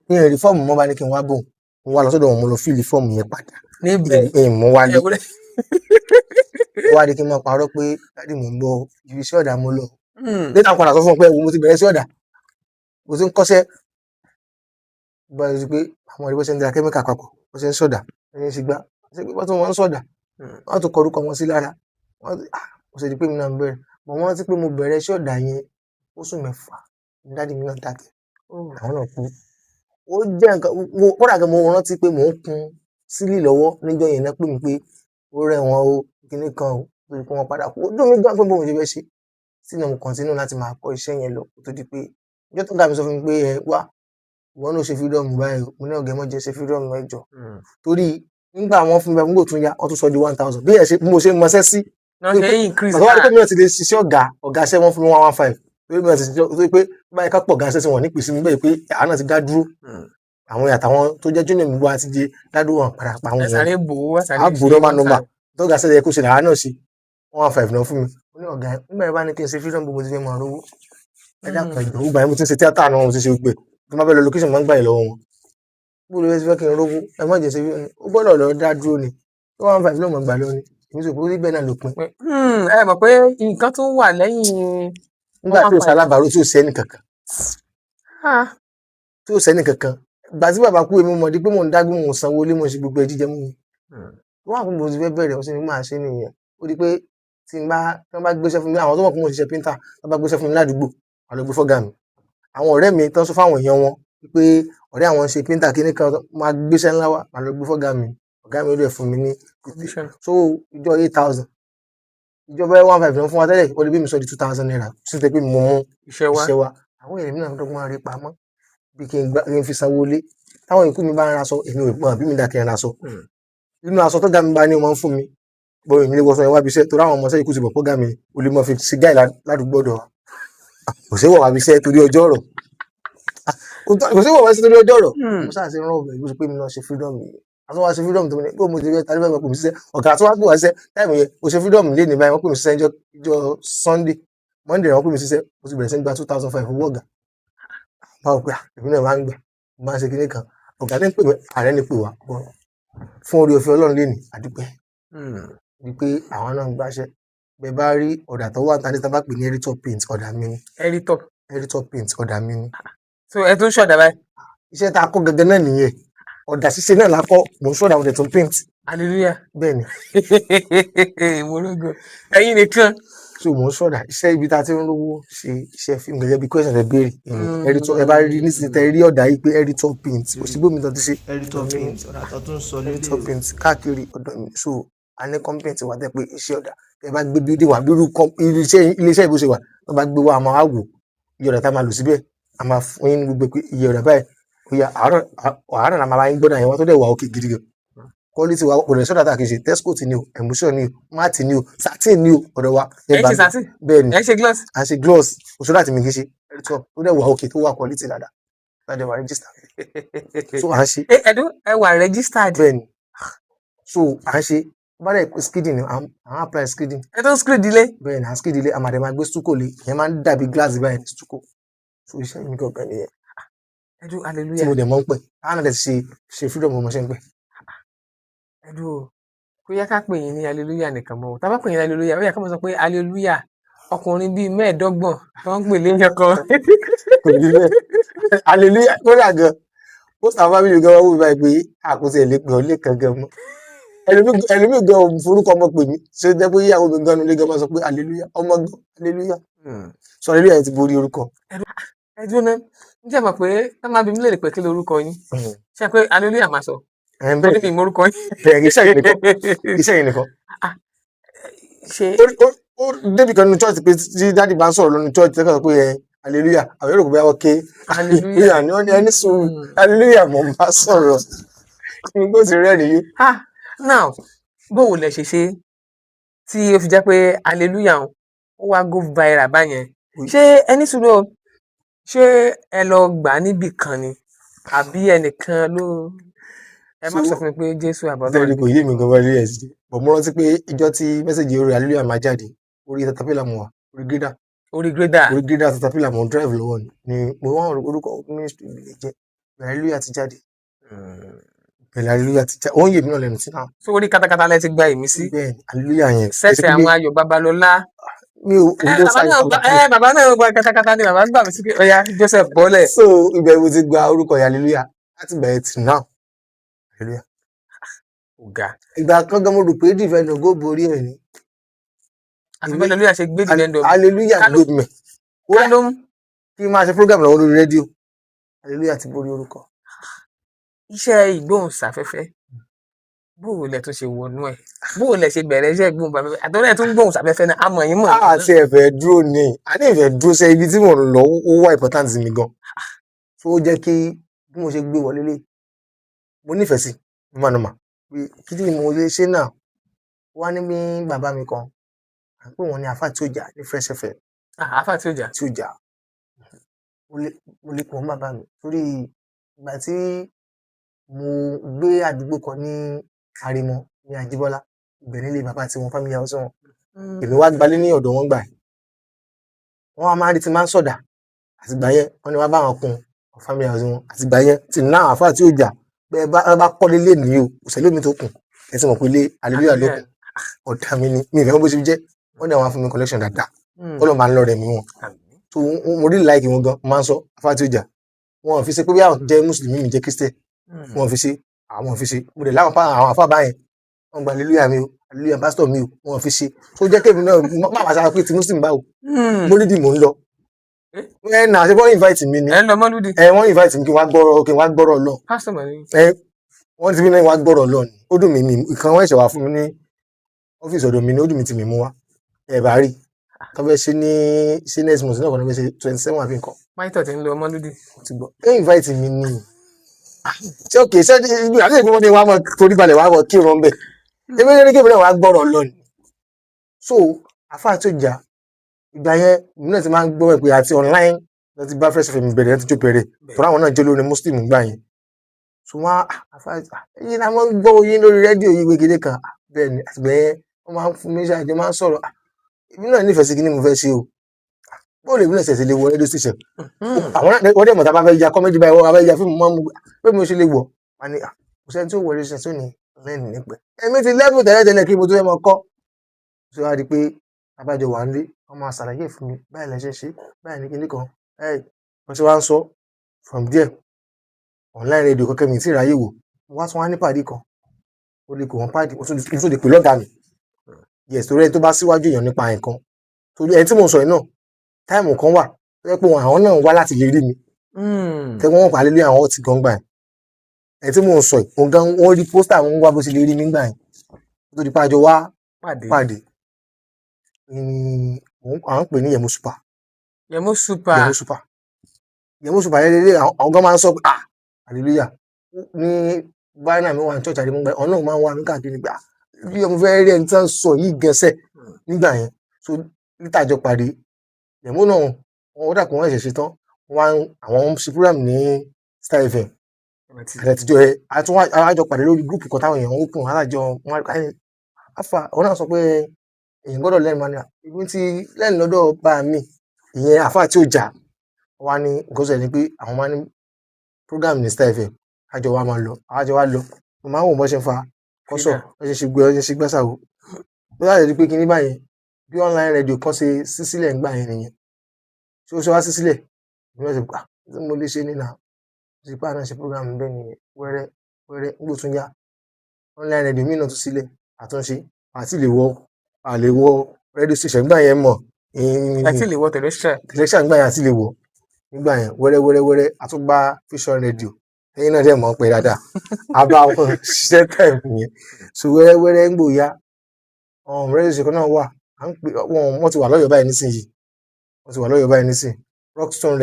ní ẹ̀rí fọ́ọ̀mù mọ́ bá ní kí n wá bò mo wá lọ sọ́dọ̀ wọn mo lọ fíìlì fọ́ọ̀mù yẹn padà mo wálé wá di kí n máa parọ́ pé dáàdì mò ń bọ̀ ibi iṣẹ́ ọ̀dà mo lọ lẹ́tà padà sọ fún un pé mo ti bẹ̀rẹ̀ sí ọ̀dà mo ti ń kọ́ṣẹ́ bá a rí pé àwọn ìbọn ṣe ń da kẹ́míkà papọ̀ wọ́n ṣe ń sọ̀dà ẹni ṣe gbá wọ́n tún wọ́n ń sọ̀dà wọ́n tún kọrúkọ wọn sí lára wọ́n ṣe di pé mi náà ń bẹ̀rẹ̀ bọ̀ wọ́n rántí pé mo bẹ̀rẹ̀ iṣẹ́ ọ̀dà yẹn oṣù 6 ní dáàdì mi náà dákẹ́ àwọn náà kú ó jẹ́ nǹkan kódà gan mo rántí pé mò ń kun sílì lọ́wọ́ níjọ́ yẹn náà pè mí pé ó rẹ̀ wọ́n o kíní kan o lórí pé wọ́n padà kú ó dùn mí gbà pé bóun ṣe fẹ́ ṣe sínú mo kọ̀ntínú láti máa kọ́ iṣẹ́ yẹn lọ tó di pé ìjọ́ tó ga mi sọ fún mi pé wá ìwọ náà ṣe fídọ́ọ̀mù báyìí mo ní ọ̀gẹ́ mọ́ jẹ́ ṣe fídọ́ọ̀mù ẹjọ́ torí nígbà wọn fún mi gbogbo tún ya wọn tún sọ di 1000 bí mo ṣe mọṣẹ́ sí ọ̀gá wa ní pé mi náà ti lè ṣiṣẹ́ ọ̀gá ṣẹ́ wọn fún mi 115 torí mi náà ti ṣiṣẹ́ tó pé báyìí ká pọ̀ gáṣẹ́ sí wọn nípìsí mi bẹ́ẹ̀ pé àá náà ti dá dúró àwọn àtàwọn tó jẹ́ júnior mi wá ti jẹ dádúró wọn padà pa àwọn èèyàn àbò nọ́mà tó gáṣẹ́ yẹ kó ṣe làá náà ṣe 115 náà fún mi mo ní ọ̀gá nígbà yẹn bá ní kí n ṣe freedom bó mo ti fẹ́ mọ̀ rówó ẹ̀dá kan ìgbà gbogbo àyẹ̀mú ti ń ṣe tíátà náà mo ti ṣe gbẹ tó má bẹ́ẹ̀ lọ location máa ń gbà yìí lọ́wọ́ wọn gbọ́dọ̀ yẹn ti fẹ́ kí n rówó ẹ má jẹ́ ṣe ó gbọ́dọ̀ lọ dá dúró ni 115 náà mọ̀ gbà lọ ni èmi sọ pé ó rí bẹ́ẹ̀ náà ló pin. ẹ mọ̀ pé nǹkan tó wà lẹ́yìn. nígbà tí o ṣalábàárò tí o sẹ́ni kankan tí o sẹ́ni kankan ìgbà tí bàbá kú èmi mọ̀ di pé mò ń dágbé mò ń sanwó lé mò ń ṣe gbogbo ẹ̀ jíjẹ mú mi wọ́n àpò mo ti fẹ́ bẹ̀rẹ̀ ó sì ní máa ṣe nìyẹn ó di pé tí wọ́n bá gbéṣẹ́ fún mi àwọn tó mọ̀ pé mo ṣiṣẹ́ píńtà wọ́n bá gbéṣẹ́ fún mi ládùúgbò àwọn ló gbé fọ́gà mi àwọn ọ̀rẹ́ mi tán sọ fáwọn èèyàn wọn pé ọ̀rẹ́ àwọn ṣe píńtà kíní kan máa gbéṣẹ́ ńlá wá máa lọ gbé fọ́gà mi ọ̀gá mi ó dẹ̀ fún mi ní commission. so ìjọ 8,000 ìjọba 1,500 ló fún wa tẹ́lẹ̀ ó lè bí mi sọ di 2,000 naira sí pé mo mú iṣẹ́ wa iṣẹ́ wa àwọn èèyàn náà dọ́gbọ́n rí pamọ́ bí kí n fi sanwó lé táwọn ìkú mi bá ń raṣọ èmi ò gbọ́n bí mi dà kí n raṣọ nínú aṣọ tó ga mi bá ní wọn fún mi bọ́ọ̀ èmi lè wọṣọ yẹn wá bí iṣẹ́ torí àwọn ọmọọṣẹ́ ikú ti bọ̀ pọ́gà mi ò lè mọ fi sí gáì ládùúgbò ọ̀dọ̀ wa kò sí wọ̀ wá bí iṣẹ́ torí ọjọ́ ọ̀rọ̀ kò sí wọ̀ wá sí torí ọjọ́ ọ̀rọ̀ mo sáà ṣe rán ọbẹ̀ ìgbésí pé mi náà ṣe freedom yìí àti wọn wá ṣe freedom tó ní kó mo ti rí tàbí fẹ́ẹ́ pè mí síṣẹ́ ọ̀gá àti wọn pè wá síṣẹ́ táìmù yẹn o ṣe freedom lé ní báyìí wọ́n pè mí síṣẹ́ ìjọ Sunday Monday wọ́n pè mí síṣẹ́ mo ti bẹ̀rẹ̀ sí ní gba 2,500 owó ọ̀gá báwo pé èmi náà máa ń gbà máa ń ṣe kinní kan ọ̀gá ní pè mí ààrẹ ní pè wá fún orí ọ̀fẹ́ Ọlọ́run lé ní àdúpẹ́ ni pé àwọn náà ń gbàṣẹ bẹ́ẹ̀ bá rí ọ̀dà tó wà tàbí tá bá pè ní Heritor paint ọ̀dà mi ni Heritor paint ọ̀dà mi ni. so ẹ tún ṣọ̀dà báyìí. iṣẹ́ tá a kọ́ gẹ́gẹ́ náà nìyẹn ọ̀dà ṣíṣe náà la kọ́ mò ń ṣọ̀dà mo dẹ̀ tún paint. hallelujah. bẹ́ẹ̀ ni. mo lógo ẹ̀yin nìkan. so mò ń ṣọ̀dà iṣẹ́ ibi tá a ti ń rówó ṣe iṣẹ́ fíìmù gẹ́gẹ́ bí question ẹ béèrè Heritor ẹ bá rí nísìnyí tẹ rí ọ̀dà yìí pé Heritor paint kò sí bómi tó ti ṣe Heritor paint ọ̀dà tó tún sọ Heritor paint káàkiri ọ̀dọ̀ mi so a ní company ti wà tẹ́ pé iṣẹ́ ọ̀dà ẹ bá gbé building wà bí irú iléeṣẹ́ ìbò ṣe wà wọ́n bá gbé wá a máa wò iye ọ̀dà tá a máa lò síbẹ̀ a máa fún yín ní gbogbo pé iye ọ̀dà báyìí oya àárọ̀ náà máa ń gbọ́dọ̀ àyẹ̀wò tó dẹ̀ wà òkè gidi gan quality wa kò lè sọ́dà tá a kì í ṣe Tesco ti ni o emulsion ni o matte ni o satin ni o ọ̀dọ̀ wa ẹ ṣe satin bẹ́ẹ̀ ni ẹ ṣe gloss a ṣe gloss òṣèlú àti mi kì í ṣe Heritor tó dẹ̀ wà òkè tó wà quality dáadáa láti wà register so à ń ṣe. ẹdún ẹ wà registered. bẹ́ẹ̀ ni so à ń ṣe bá dẹ̀ skidding ni à ń apply skidding. ẹ tó ń skid ilé. bẹ́ẹ̀ ni à ń skid ilé àmàdé máa gbé stucco lé ìyẹn máa ń dàbí glass báyìí ní stucco so iṣẹ́ mi gangan nìyẹn. ẹdún hallelujah. tí mo dẹ̀ mọ́ ń pẹ́ àwọn náà dẹ̀ ṣe freedom mo ṣe ń pẹ́. ẹdún o kò yẹ ká pè yín ní hallelujah nìkan mọ́ o tá a bá pè yín ní hallelujah ó yẹ ká mọ̀ sọ pé hallelujah ọkùnrin bíi 15 tó ń pè léyìn kan. kò ní bẹ́ẹ̀ hallelujah kódà gan post àwọn family gan wọ́n wò báyìí pé àkóso ẹ̀ lè pè ọ́ lè kàn gan mọ́ ẹlòmíì gan forúkọ ọmọ pè mí ṣé ó jẹ́ pé ìyàwó mi gan nílé gan máa sọ pé hallelujah ọmọ gan hallelujah sọ hallelujah yẹn ti borí orúkọ. ẹdún náà ń jẹ́ mọ̀ pé ká máa bí mi léèrè pé kí lorúkọ yín ṣe pé hallelujah máa sọ bẹ́ẹ̀ ní ìmọ̀ orúkọ yín. iṣẹ́ yìí nìkan ṣe ó débi kan nínú church pé tí dáàdì bá ń sọ̀rọ̀ lónìí church tẹ́kọ̀ sọ pé hallelujah àwọn yóò rò pé wọ́n ké hallelujah ni wọ́n ní ẹni sùn hallelujah mọ̀ bá sọ̀rọ̀ ní kó ti rẹ́ nìyí. now bóun lẹ ṣe ṣe tí ó fi jẹ́ pé hallelujah ó wá go viral báyẹn ṣé ẹni sùn lọ ṣé ẹ lọ gbà níbì kan ni àbí ẹnìkan ló ẹ má sọ fún mi pé Jésù àbọ̀dọ̀ nítorí kò yé mi gan wọlé ẹ̀ sí bọ̀ mo rántí pé ìjọ tí mẹ́sẹ̀gì orí hallelujah máa jáde orí tatapila mo wà orí grader tatapila mo drive lọ́wọ́ ni mo wá orúkọ ministry mi lè jẹ́ hallelujah ti jáde hallelujah ti jáde ó ń yè mí náà lẹ́nu sí náà. so orí katakata lẹ ti gba èmi sí. bẹ́ẹ̀ hallelujah yẹn. sẹ́sẹ̀ àwọn Ayọ̀ Babalọ́lá. mi ò gbọ́ sáyẹn bàbá náà gba katakata ni bàbá gbà mí sí pé ọya Joseph bọ́lẹ̀. so ibẹ̀ mo ti gba orúkọ hallelujah láti bẹ̀rẹ̀ tì náà hallelujah. ọ̀gá. ìgbà kan gan mo rò pé defender go borí ẹ̀ ni. àti bẹ́ẹ̀ hallelujah ṣe gbé defender. hallelujah ló mẹ̀. kálọ́m. kí n máa ṣe program lọ́wọ́ lórí rédíò hallelujah ti borí orúkọ. iṣẹ́ ìgbóhùnsáfẹ́fẹ́ bóò lẹ tún ṣe wọnú ẹ̀ bóò lẹ ṣe bẹ̀rẹ̀ iṣẹ́ ìgbóhùnsáfẹ́fẹ́ àtọ́rẹ́ ẹ̀ tún gbóhùnsáfẹ́fẹ́ náà àmọ̀ yín mọ̀. àti ẹ̀fẹ̀ dúró ni àti ẹ̀fẹ̀ dúró ṣe ibi tí mo lọ ó wà important sí mi gan so ó jẹ́ kí bí mo ṣe gbé wọlé lé mo nífẹ̀ẹ́ sí mọ̀nàmà kí ni mo lè ṣe náà wá ní bí bàbá mi kan à ń pè wọ́n ní àfà tí ó jà ní Fresh FM. àfà tí ó jà. mo lè pọ̀ mọ́ bàbá mi torí ìgbà tí mo gbé àdúgbò kan ní Àrèmọ ní Àjíbọ́lá ibẹ̀ nílé bàbá tí wọn family house wọn èmi wá gbalé ní ọ̀dọ̀ wọn gbà wọn wá máa ń rí ti máa ń sọ̀dà àtìgbà yẹn wọn ni wá bá wọn kun family house wọn àtìgbà yẹn tí náà àfáà tí ó jà bẹ́ẹ̀ bá kọ́lé lé nìyí o òṣèlú mi tó kù ẹ ti mọ̀ pé ilé hallelujah ló kù ọ̀dà mi ni mi ìfẹ́ bó ṣe jẹ́ wọ́n ní àwọn afúnmi collection dáadáa Ọlọ́run máa ń lọ rẹ̀ mí wọn so mo rí like wọn gan máa ń sọ àfáà tí ó jà wọn fi ṣe pé bí àwọn jẹ́ mùsùlùmí mi jẹ́ Christian wọn fi ṣe àwọn fi ṣe mo dẹ̀ láwọn àwọn afá báyẹn wọn gba hallelujah mi o hallelujah pastor mi o wọn fi ṣe tó jẹ́ kébì náà má bàa sára pé ti muslim báwo mo nídìí mò ń lọ ẹ nà ṣe wọ́n invite mi ni ẹ ń lọ mọ́lúdì wọ́n invite mi kí n wá gbọ́rọ̀ lọ pásítọ̀ mọ̀ ní. wọ́n ti fi náà wá gbọ́rọ̀ lọ ni ó dùn mí mi ìkan wọ́n ẹ̀ṣẹ̀ wá fún mi ní ọ́fíìsì ọ̀dọ̀ mi ni ó dùn mí tí mi mú wá ẹ̀ bá rí tó fẹ́ ṣe ní ṣe next month náà kọ́ ní fẹ́ ṣe 27 àbí nǹkan. pásítọ̀ ti ń lọ mọ́lúdì. ti gbọ́ ẹ invite mi ni ṣé òkè ṣé ibi àti ìpínlẹ̀ wọn ni wàá mọ torí balẹ̀ wàá mọ kí irun bẹ̀ ebi ní kébì náà wàá gbọ́rọ̀ lọ ni. so àfáà tó jà ìgbà yẹn mi náà ti máa ń gbọ́ pé àti online lọ ti bá Fresh FM bẹ̀rẹ̀ láti jó bẹ̀rẹ̀ tọ́ra àwọn náà jẹ́ lórí muslim gbà yẹn. so wọn àfáà yìí náà wọ́n gbọ́ oyin lórí rédíò yìí gbégede kan bẹ́ẹ̀ ni àtìgbẹ́ yẹn wọ́n máa ń fún mi ṣáàjẹ́ máa ń sọ̀rọ̀ èmi náà nífẹ̀ẹ́ sí kí ni mo fẹ́ ṣe o bó lè mílẹ̀ ṣẹ̀ṣẹ̀ lè wọ rédíò station àwọn náà wọ́n dẹ̀ mọ̀ tá a bá fẹ́ ya kọ́mẹ́dì báyìí wọ́n bá fẹ́ ya fíìmù mọ́ pé mo ṣe lè wọ̀ wọ́n ní kò sẹ́ni tí ó wọ rédíò station ní lẹ́nu nípẹ́ èmi ti lẹ́bù tẹ́lẹ̀tẹ́lẹ̀ kí mo tó fẹ́ mọ kọ́ ṣé wàá di pé abájọ wà nílé wọ́n máa ṣàlàyé fún mi báyìí lẹ́ṣẹ̀ ṣe báyìí ní kinní kan wọ́n ti wá ń sọ from there online radio kọ́kẹ́ mi tí ì ráyè wò mo wá tún wá ní pàdé kan ó lè kó wọn pàdé mo tún lè pè lọ́gàá mi yes torí ẹni tó bá síwájú èèyàn nípa nǹkan torí ẹni tí mo sọ yìí náà táìmù kan wà tó yẹ pé àwọn náà wá láti lè rí mi tẹ́gbọ́n wọn pàálí lé àwọn ti gan gbà yẹn ẹni tí mo sọ yìí mo gan wọn rí pósítà wọn wá bó ṣe lè rí mi gbà yẹn tó di pàjọ wá pàdé à ń pè ní Yẹmú Super yẹn lélẹ̀ àwọn gan máa ń sọ pé hallelujah ní báyìí náà mi wà ní church àdémúgbà ọ̀nà náà máa ń wá mi káàkiri gbà bí ọmọ fẹ́ rí ẹni tí wọ́n sọ yìí gẹ̀ẹ́sẹ̀ nígbà yẹn so nítàjọ pàdé Yẹmú náà wọ́n dà pé wọ́n ẹ̀ṣẹ̀ ṣe tán àwọn ṣe program ní Star FM àtẹ̀tìjọ ẹ̀ àjọ pàdé lórí gúrùpù kan táwọn èèyàn ń kùn alájọ wọn afa àwọn náà sọ pé èèyàn gbọ́dọ̀ lẹ́nu mania ibi tí lẹ́nu lọ́dọ̀ bá mi ìyẹn àfa tí ó jà wá ní nǹkan sọ ni pé àwọn máa ní program ní Star FM àjọ wa máa lọ àjọ wa lọ mo máa ń wò bọ́ ṣe ń fa kọ́sọ̀ ọ̀ṣẹ̀ ṣe gbé ọ̀ṣẹ̀ ṣe gbẹ́sàwó ó láti rí pé kinní báyẹn bí online radio kan ṣe sí sílẹ̀ ń gbà yẹn nìyẹn tí ó ṣe wá sí sílẹ̀ ìgbà tí mo lè ṣe nínà ti pa náà ṣe program bẹ́ẹ̀ ni wẹ́rẹ́ nígbò tún yá online radio mí náà tún sílẹ̀ àtúnṣe àti lè wọ radio station gbà yẹn mọ̀ àti lè wọ tẹlẹsà gbà yẹn àti lè wọ nígbà yẹn wẹ́rẹ́ àtúgbà Vision radio ẹ̀yin náà dẹ̀ mọ̀ pé dáadáa àbá wọn ṣiṣẹ́ táìmù yẹn so wẹ́rẹ́ ń gbòòyà radio station náà wà wọ́n ti wà lọ́yọ̀ọ́ báyìí nísìnyí Rockstone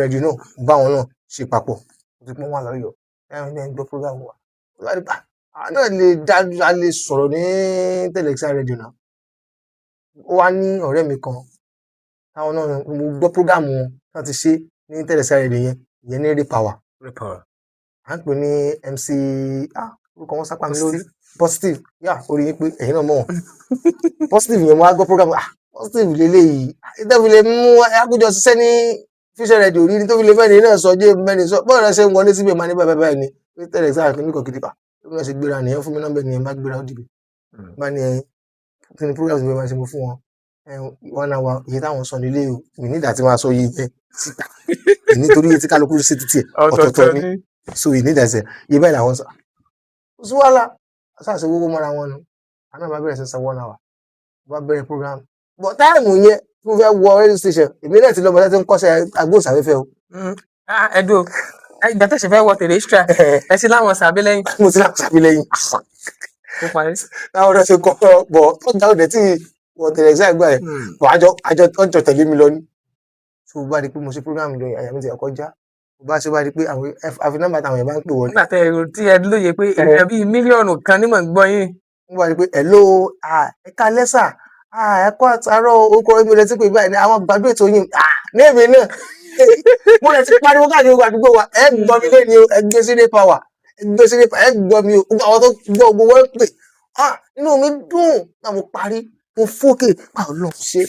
radio náà bá wọn náà ṣe papọ̀ ti pọ́n wà lọ́yọ̀ọ́ ẹ̀yin náà ń gbọ́ program wa náà a lè sọ̀rọ̀ ní Telexa radio náà ó wá ní ọ̀rẹ́ mi kan táwọn náà mo gbọ́ program wọn náà ti ṣe ní Telexa radio ìyẹn ní Repower à ń pè ní MC orúkọ wọn sápá mi lórí Positive orí yín pé ẹ̀yin náà mọ̀ wọn Positive yẹn mo wá gbọ́ program Positive lélẹ́yìí ìtẹ́fìlẹ̀ mú akójọ ṣiṣẹ́ ní Vision radio rí ní tó fi lè fẹ́ni náà sọ jẹ́ mẹ́rin sọ bọ́ọ̀ rẹ ṣe ń wọlé síbẹ̀ máa ní báyìí ni pé Telexa kìíní kìdí pa bí wọ́n ṣe gbéra nìyẹn fún mi nọ́mbẹ̀ nìyẹn bá gbéra ó dìbò bá ní kí ni program ìgbẹ́ máa ṣe mo fún wọn 1 hour iye táwọn sọ nílé o mi nígbà tí máa sọ yìí jẹ síta nítorí etí kálukú ṣe títí ẹ ọ̀tọ̀ọ̀tọ̀ ni so ìnídà ṣe iye báyìí làwọn sọ kò sí wàhálà ṣáàṣì gbogbo mọ́ra wọn nu àná bá bẹ̀rẹ̀ sí san 1 hour bá bẹ̀rẹ̀ program but táìmù yẹn tó fẹ́ wọ radio station èmi náà ti lọ bọ́lá tí ń kọ́ṣẹ́ agbóhùnsáfẹ́fẹ́ o. ẹ̀dùn ìgbà tó ṣe fẹ́ wọ Terrestrial ẹ sí láwọn sàbí lẹ́yìn. mo ti láwọn sàbí lẹ́yìn. táwọn ọ̀dọ́ ṣe kọ́ bọ̀ tó jáwé dẹ̀ tí wọ́n tẹ̀lé ẹ̀sẹ̀ àgbà ẹ̀ bọ̀ àjọ tẹ̀lé mi lọ ní. tó o bá di pé mo ṣe program lọ àyà mi ti ọkọ̀ já o bá ṣe bá di pé àwọn àfi nọ́mbà táwọn yẹn bá ń pè wọlé. nígbà tí ẹ lóye pé èèyàn bíi mílíọ̀nù kan ní mọ̀ ń gbọ́ yín. wọ́n bá di pé hello ẹ̀ka lẹ́sà ẹ̀kọ́ àtàrọ̀ orúkọ ẹgbẹ́ rẹ̀ tí pé báyìí ni àwọn gbàgbé ètò yìí ní èmi náà mo lè ti pariwo káàkiri àdúgbò wa ẹ gbọ́ mi lé ní o ẹ gbé sí Repower ẹ gbọ́ mi o gbogbo àwọn tó gbọ́ gbogbo wọn pè inú mi dùn náà mo parí mo fókè báwo lọ ṣe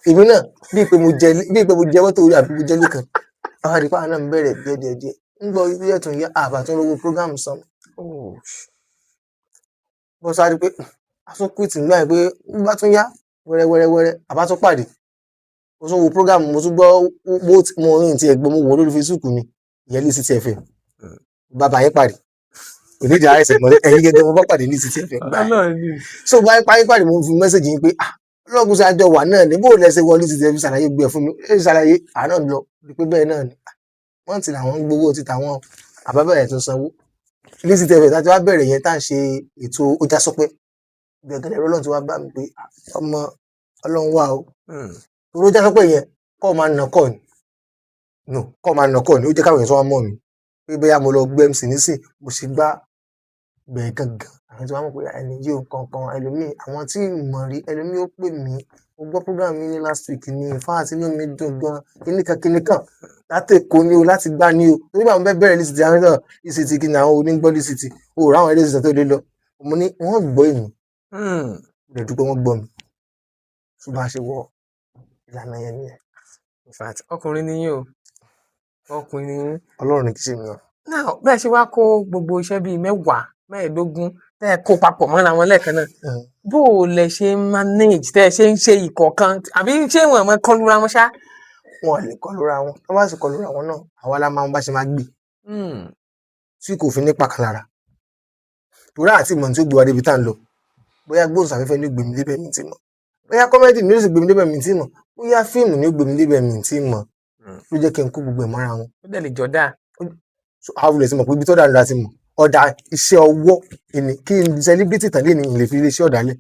èmi náà bíi pé mo jẹ wọ́n tó rí àbí mo jẹ lẹ́kan àwọn àdìpá náà ń bẹ̀rẹ̀ díẹ̀díẹ̀ ń gbọ́ ibi ẹ̀tún yá àbàtún lówó program san bó sáré pé aṣọ quit nígbà yẹn pé bá tún yá wẹ́rẹ́ àbá tún pàdé mo tún wo program mo tún gbọ́ mo rìn tí ẹ̀gbọ́n mo wò lórí Facebook mi ìyẹn ní City FM bàbá yẹn pàdé onídìí àìsàn mọ́lẹ́ ẹ̀yin gẹ́gẹ́ mo bá pàdé ní City FM gbà yẹn so bá yẹn pàdé mo fi mẹ́sẹ̀gì yín pé ọlọ́run ṣe àjọ wà náà ní bó lẹ́sẹ̀ wọlé ti tẹ̀lé ṣàlàyé gbẹ fún mi ẹ ṣàlàyé àná lọ pé bẹ́ẹ̀ náà ni wọ́n ti làwọn ń gbowó ti tàwọn àbábẹ̀rẹ̀ tó sanwó ilé ti tẹ̀lé láti wá bẹ̀rẹ̀ yẹn tá à ń ṣe ètò ó já sọpẹ́ gẹ̀gẹ̀dẹ̀ ọlọ́run ti wá bá mi pé ọmọ ọlọ́run wà ó toró já sọpẹ́ yẹn kọ́ máa nà kọ́ ni no kọ́ máa nà kọ́ ni ó jẹ́ káwọn èèyàn tó wá mọ̀ mi pé bóyá mo lọ gbé MC nísìn mo sì gbá bẹ̀rẹ̀ gangan àwọn tí wọ́n mọ̀ pé ẹni yóò kankan ẹlòmíì àwọn tí ìmọ̀ rí ẹlòmíì ó pè mí mo gbọ́ program mi ní last week ní fáwọn inú mi dùn gan kíníkan láti èkó ni o láti gbá ni o torí báwọn bẹ́ẹ̀ bẹ̀rẹ̀ lísìtì àwọn náà lísìtì kí ni àwọn onígbọ́ lísìtì o rà àwọn lísìtì tó lé lọ mo ní wọ́n gbọ́ èmi rẹ̀ dúpẹ́ wọ́n gbọ́ mi ṣùgbọ́n a ṣe wọ ìlànà yẹn nìyẹn. In fact ọkùnrin ni yín o ọkùnrin ni yín. Ọlọ́run ní kí ṣe mi o. now bẹ́ẹ̀ ṣe wá kó gbogbo iṣẹ́ bíi 10-15 tẹ́ ẹ kó papọ̀ mọ́ra wọn lẹ́ẹ̀kan náà bó o lẹ ṣe ń manage tẹ́ ẹ ṣe ń ṣe ìkọ̀ọ̀kan àbí ṣé wọn mọ kọlura wọn ṣá. Wọn lè kọlura wọn tó bá sì kọlura wọn náà àwa la máa ń bá ṣe máa gbé tí kò fi ní pàkàlára torí àti ìmọ̀ tí ó gbé wa débi tá à ń lọ bóyá gbóhùnsáfẹ́fẹ́ ní gbèmí débẹ̀ mi ti mọ̀ bóyá kọ́mẹ́dì ní ó sì gbèmí débẹ̀ mi ti mọ̀ bóyá fíìmù ní ó gbèmí débẹ̀ mi ti mọ̀ ló jẹ́ kí n kó gbogbo ẹ̀ mọ́ra wọn. ó dẹ̀ lè jọ dáa. àwọn olè ti mọ̀ pé ibi tó dáa ló láti mọ̀ ọ̀dà iṣẹ́ ọwọ́ ìní kí n celebrity tàn lé ní ìlè fi iléeṣẹ́ ọ̀dà lẹ̀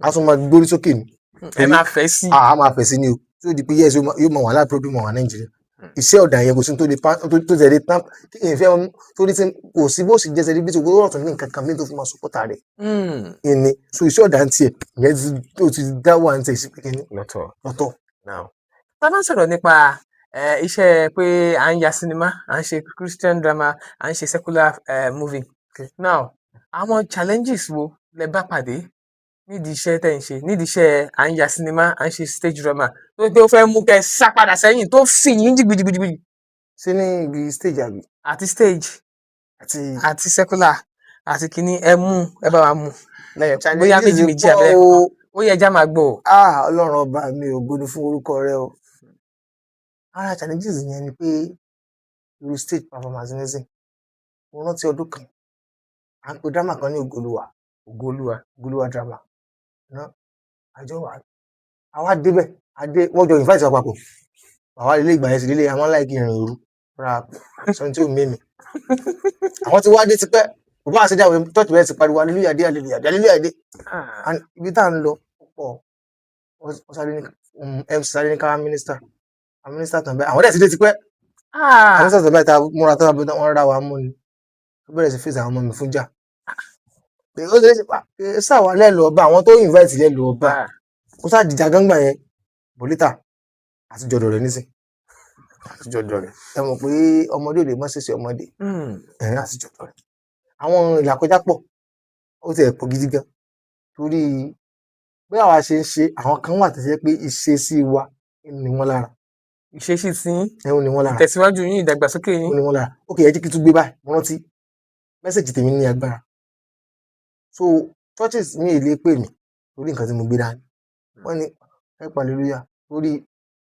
a tún máa gbórí sókè ni. ẹ máa fẹ́ sí. a máa fẹ́ sí ni o tí ó di pé yẹ́sì yóò máa wà láàpọ̀ máa wà Nàìjíríà iṣẹ́ ọ̀dà yẹn kò sí tó tẹ̀lé tán kí n fẹ́ torí tí kò sí bó sì jẹ́ celebrity owó ọ̀tún ní nǹkan kan mí tó fi máa sọpọ́tà rẹ̀ ìní so iṣẹ́ ọ̀dà ń tiẹ̀ ìyẹn tó ti dá wà ń tẹ̀ sí pé kíní lọ́tọ̀. tá a bá sọ̀rọ̀ nípa iṣẹ́ pé à ń ya sinimá à ń ṣe Christian drama à ń ṣe secular movie now àwọn challenges wo lẹ bá pàdé nídìí iṣẹ́ tẹ́ ń ṣe nídìí iṣẹ́ à ń ya sinimá à ń ṣe stage drama tó pé ó fẹ́ mú kẹ́ sá padà sẹ́yìn tó fì yín jìgbìjìgbìjì. ṣé ní ibi stage àbí. àti stage àti secular àti kínní ẹ mú ẹ bá wa mú bóyá méjì abẹ́ ó yẹ ẹja máa gbọ́. Ọlọ́run ọba mi ò gbóni fún orúkọ rẹ o ara challenges yẹn ni pé irú stage performance nísìn mo rántí ọdún kan à ń pe drama kan ní Ògoolúwa drama náà àjọ wa àwa débẹ̀ wọ́n jọ invite wa papọ̀ àwa ilé ìgbà yẹn sì délé àwọn láìkí ìrìn òru ra sọ tí ò mímì àwọn tí wá dé tipẹ́ bàbá àṣẹjà òun tọ́jú bẹ́ẹ̀ ti pariwo hallelujah dé ibi tá à ń lọ pọ̀ wọ́n sáré ní MC sáré ní káwá mínísítà mínísítà tàn bẹ́ẹ̀ àwọn dẹ̀ ti dé tipẹ́ mínísítà tàn bẹ́ẹ̀ ta múra tó wọ́n rà wá mú ni ó bẹ̀rẹ̀ sí fèsì àwọn ọmọ mi fún jà ó ṣe é sáwà lẹ́lu ọba àwọn tó invite lẹ́lu ọba ó sá dìjà gángbà yẹn bọ́lítà àti jọ̀dọ̀ rẹ̀ nísìn àti jọ̀dọ̀ rẹ̀ ẹ mọ̀ pé ọmọdé ò lè mọ́ ṣèṣe ọmọdé ẹ̀rín àti jọ̀dọ̀ rẹ̀ àwọn ìlàkọjá pọ̀ ó ti ẹ̀ pọ̀ gidi gan torí bí àwa ṣe ń ṣe àwọn kan wà tẹ̀sẹ̀ pé ìṣesí wa ni wọ́n lára ìṣesí tí ẹ̀hún ni wọ́n lára ìtẹ̀síwájú yín ìdàgbàsókè yín ni wọ́n lára ókè ẹ jẹ́ kí n tún gbé báyìí mo rántí mẹ́sẹ̀jì tèmi ní agbára so churches mi ì lè pè mí lórí nǹkan tí mo gbé dání wọ́n ní ẹ pàlélúyà lórí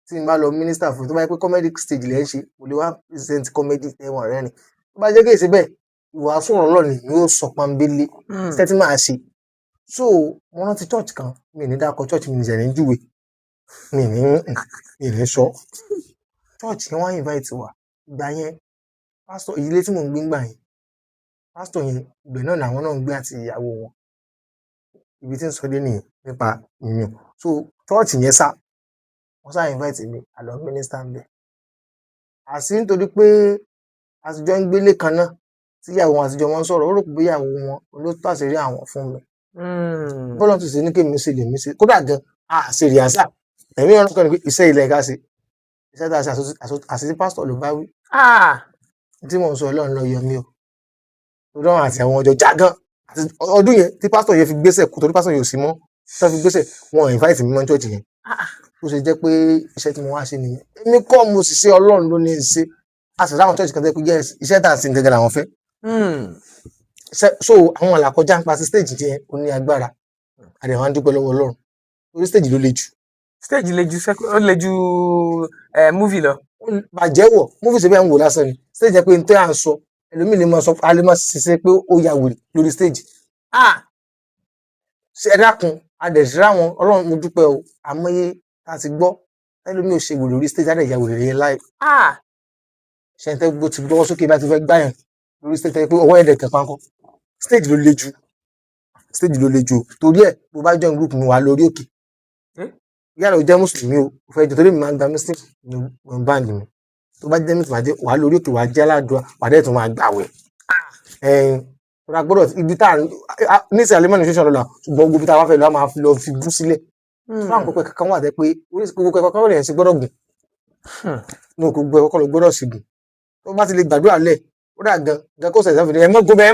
tí n bá lọ mínísítà fún tó bá yẹ pé comedy stage lẹ́ ń ṣe mo lè wá present comedy ẹ̀wọ̀n rẹ̀ ni tó bá jẹ́ kí èsì bẹ́ẹ̀ ìwàásù ọ̀rọ̀ ni yóò sọ pọ́nbélé iṣẹ́ tí màá ṣe so mo rántí church kan mi ní dákọ̀ church mi nìjẹ̀ ní júwe mi ní sọ church yẹn wọ́n invite wa ìgbà yẹn pásítọ̀ ìdílé tí mò ń gbé ńgbà yẹn pásítọ̀ yẹn ibẹ̀ náà làwọn náà ń gbé àti ìyàwó wọn ibi tí ń sọ dé nìyẹn nípa ìyàn so church yẹn sá wọ́n sá invite mi àlọ́ mínísítà ń bẹ̀ àti nítorí pé àtijọ́ ń gbélé kan náà tíyàwó wọn àtijọ́ wọn sọ̀rọ̀ ó rò pé ìyàwó wọn ló tó àṣírí àwọn fún mi bọ́lá tó ṣe ní kémi ṣe lèmi ṣe kódà gan àṣe rìásà ẹ̀mí ọ̀rọ̀ kan ní pé iṣẹ́ ilẹ̀ ká ṣe iṣẹ́ tá a ṣe àṣìṣe pásítọ̀ ló bá wí tí mò ń sọ Ọlọ́run lọ yọ mí o Ọlọ́run àti àwọn ọjọ́ jágán àti ọdún yẹn tí pásítọ̀ yẹn fi gbéṣẹ̀ kó torí pásítọ̀ yẹn ò sí mọ́ tó fi gbéṣẹ̀ wọn invite mi mọ́ church yẹn ó ṣe jẹ́ pé iṣẹ́ tí mo wá ṣe nìyẹn èmi kọ́ mo sì ṣe Ọlọ́run ló ní í ṣe a sì ráwọn church kan tẹ́ pé yes iṣẹ́ tá à ń sin gẹ́gẹ́ làwọn fẹ́ so àwọn àlàkọjá ń pa sí stage yẹn ó ní agbára àdéhùn á dúpẹ́ lọ́wọ́ Ọlọ́run orí stage ló le jù. stage ó le ju movie lọ. bàjẹ́ wọ̀ movie ṣe bí à ń wò lásán ni stage yẹn pé n tẹ́ à ń sọ ẹlòmíì lè máa sọ a lè máa ṣiṣẹ́ pé ó ya wèrè lórí stage. ṣe ẹ dákun a dẹ̀ ṣe ráwọn ọlọ́run mo dúpẹ́ o àmọye tá a ti gbọ́ ẹlòmíì ò ṣe wèrè orí stage á dẹ̀ ya wèrè yẹn láì Ah, ṣẹ́ńtẹ́ gbogbo ti gbọ́wọ́ sókè bá ti fẹ́ gbá yẹn lórí stage tẹ́ pé ọwọ́ ẹ̀dẹ̀ tẹ̀ pánkọ́ stage ló le jù o torí ẹ̀ bó bá join group mi wà lórí òkè yàrá ò jẹ́ mùsùlùmí o ò fẹ́ jọ torí mi máa ń gba muslim ní band mi tó bá jẹ́ mùsùlùmí wà lórí òkè wà jẹ́ aládùá wà dẹ̀ tún máa gbàwẹ̀ ẹ̀yìn ra gbọ́dọ̀ ibi tá ní ìsìn àlẹ́mọ́ ní ṣíṣàn lọ́la ṣùgbọ́n gbogbo tá a wá fẹ́ lọ máa lọ fi bú sílẹ̀ fún àwọn pẹpẹ kankan wà tẹ́ pé oríṣi gbogbo pẹpẹ kankan lè ṣe gbọ́dọ̀ gùn ní òkú gbogbo ẹ̀kọ́ lọ gbọ́dọ̀ sí gùn tó bá ti lè gbàdúrà lẹ̀ ó dà gan kó sẹ̀ sẹ́fìdì ẹ mọ́ gómẹ́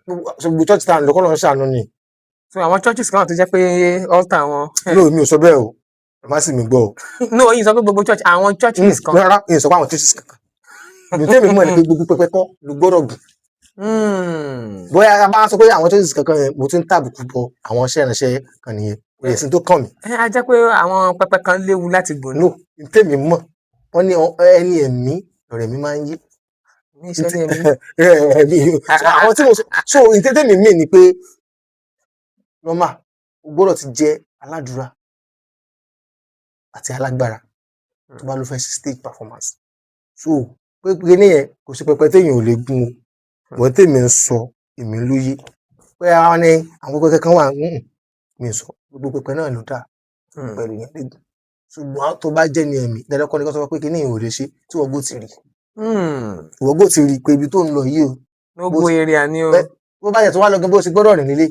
gbogbo church town lọ́kọ́ lọ́n ṣàánú ni. so àwọn churches kan wà tó jẹ́ pé altar wọn. no mi ò sọ bẹ́ẹ̀ o ẹ má sì mí gbọ́ o. no yìí sọ pé gbogbo church àwọn churches kan. rárá yìí sọ pé àwọn churches kankan ìlú tẹ́mi mọ̀ ní pé gbogbo pẹpẹ kọ́ ló gbọ́dọ̀ gùn. bóyá a bá sọ pé àwọn churches kankan yẹn mo ti ń tàbùkù bọ àwọn iṣẹ́ ìránṣẹ́ kan nìyẹn èsì tó kàn mí. a jẹ́ pé àwọn pẹpẹ kan léwu láti gùn. no tẹ́mi mọ̀ wọ́n ní ẹni ẹ̀mí ọ̀rẹ́ mi máa ń yí. àwọn tí mo so ìtẹ́tẹ́mi mí ni pé normal o gbọ́dọ̀ ti jẹ́ aládùúrà àti alágbára tó bá ló fẹ́ ṣe stage performance so pé níyẹn kò sí pẹpẹ téèyàn ò lè gun o wọ́n tèmi ń sọ èmi lóye pé àwọn ní àwọn pẹpẹ kan wà mi sọ gbogbo pẹpẹ náà ló dà pẹ̀lú yẹn lẹ́gùn ṣùgbọ́n tó bá jẹ́ ní ẹ̀mí dandan kọ́ ni kó sọ pé kí níyẹn ò lè ṣe tí wọ́n gbó ti rí wọ́n gbó ti rí pé ibi tó ń lọ yìí o gbogbo èrè àní o bó bá yẹ tó wá lọ gan bó ṣe gbọ́dọ̀ rìn nílé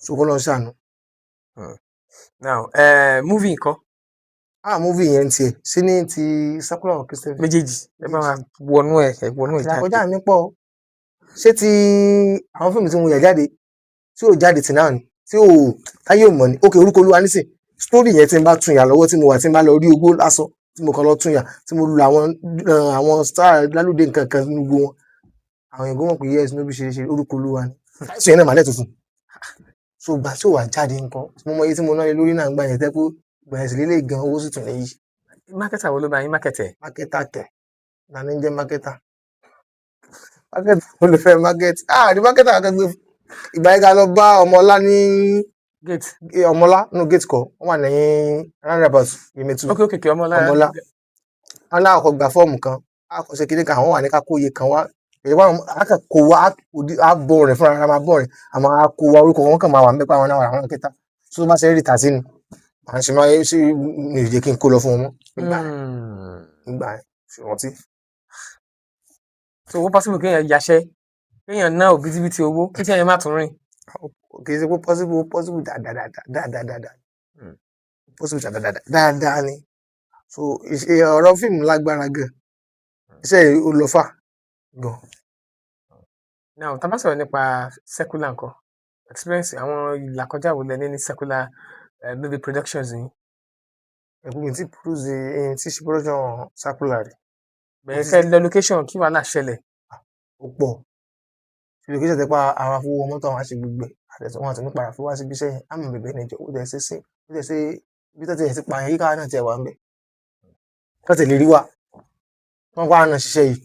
ṣùgbọ́n lọ ṣàánú. now movie nǹkan. Movie yẹn tiẹ̀ sí ní ti Circular of Christian méjèèjì ẹ bá wa wọnú ẹ jáde. àkọjá mi pọ̀ ṣé ti àwọn fíìmù tí mo yà jáde tí ò jáde tì náà ni tí ò táyé ò mọ̀ ni ókè Orúkọ Olúwa nísìn sítórì yẹn tí n bá tún yà lọ́wọ́ tí mo wà tí n bá lọ rí ogbó lásán tí mo kàn lọ tún yà tí mo lu àwọn star lálùdé nǹkan kan nínú gbogbo wọn àwọn èèyàn gbọ́n pé yes níbi ṣe Orúkọ Olúwa ni láìsí yẹn náà màá dẹ̀ tuntun so gbà tí ò wà jáde nǹkan mo mọ iye tí mo náà lé lórí náà gbà yẹn tẹ́ pé gbà yẹn sì lélẹ̀ gan owó sì tún lè yí. mákẹ́tà wo ló bá yín mákẹ́tẹ̀. mákẹ́tà tẹ̀ nání jẹ́ mákẹ́tà olùfẹ́ mákẹ́tì ní mákẹ́tà akẹgbẹ́ ìgbà yẹn ká lọ bá ọmọọlá ní gate ọmọọlá nínú gate kọ wọn wà lẹ́yìn roundabout Yemẹtu ókè ọmọọlá wọn náà kọ gba fọ́ọ̀mù kan a kò ṣe kíní kan àwọn wà ní ká kó iye kan wá èyí wọn kò wá á bọ rẹ fúnra ara máa bọ rẹ àmọ́ a kò wá orúkọ wọn kàn máa wà nípa àwọn náà wà àwọn kẹta tó bá ṣe rí tà sí ni à ń ṣe máa ṣe ní ìdíje kí n kó lọ fún wọn mọ́ nígbà yẹn ṣùgbọ́n tí. so owó possible kéèyàn yaṣẹ́ kéèyàn ná òbítíbitì owó kí tí ẹ̀yàn má tún rìn. kì í ṣe pé possible dáadáa ni so ọ̀rọ̀ fíìmù lágbára gan iṣẹ́ ò lọ fà gan. now tá a bá sọ̀rọ̀ nípa secular nǹkan experience àwọn ìlàkọjá wo lẹ ní secular movie productions yìí. ẹ̀kú mi ti produce tí ṣe production Circular rẹ̀. bẹ̀rẹ̀ kẹ́ lọ location kí wàhálà ṣẹlẹ̀. ó pọ̀ location tẹ́pá àwọn afọwọ́ mọ́tò àwọn àṣẹ gbogbo àtẹ̀sọ́ wọn àti nípa àfọwọ́ sí ibi iṣẹ́ yẹn àmọ̀ bẹ̀bẹ̀ níjọ ó dẹ̀ ṣe ibi tó ti ẹ̀ ti pa àyè káwọn náà ti ẹ̀ wà ń bẹ̀ kọ́tì lè rí wa wọ́n kọ́ àna ṣiṣẹ́ yìí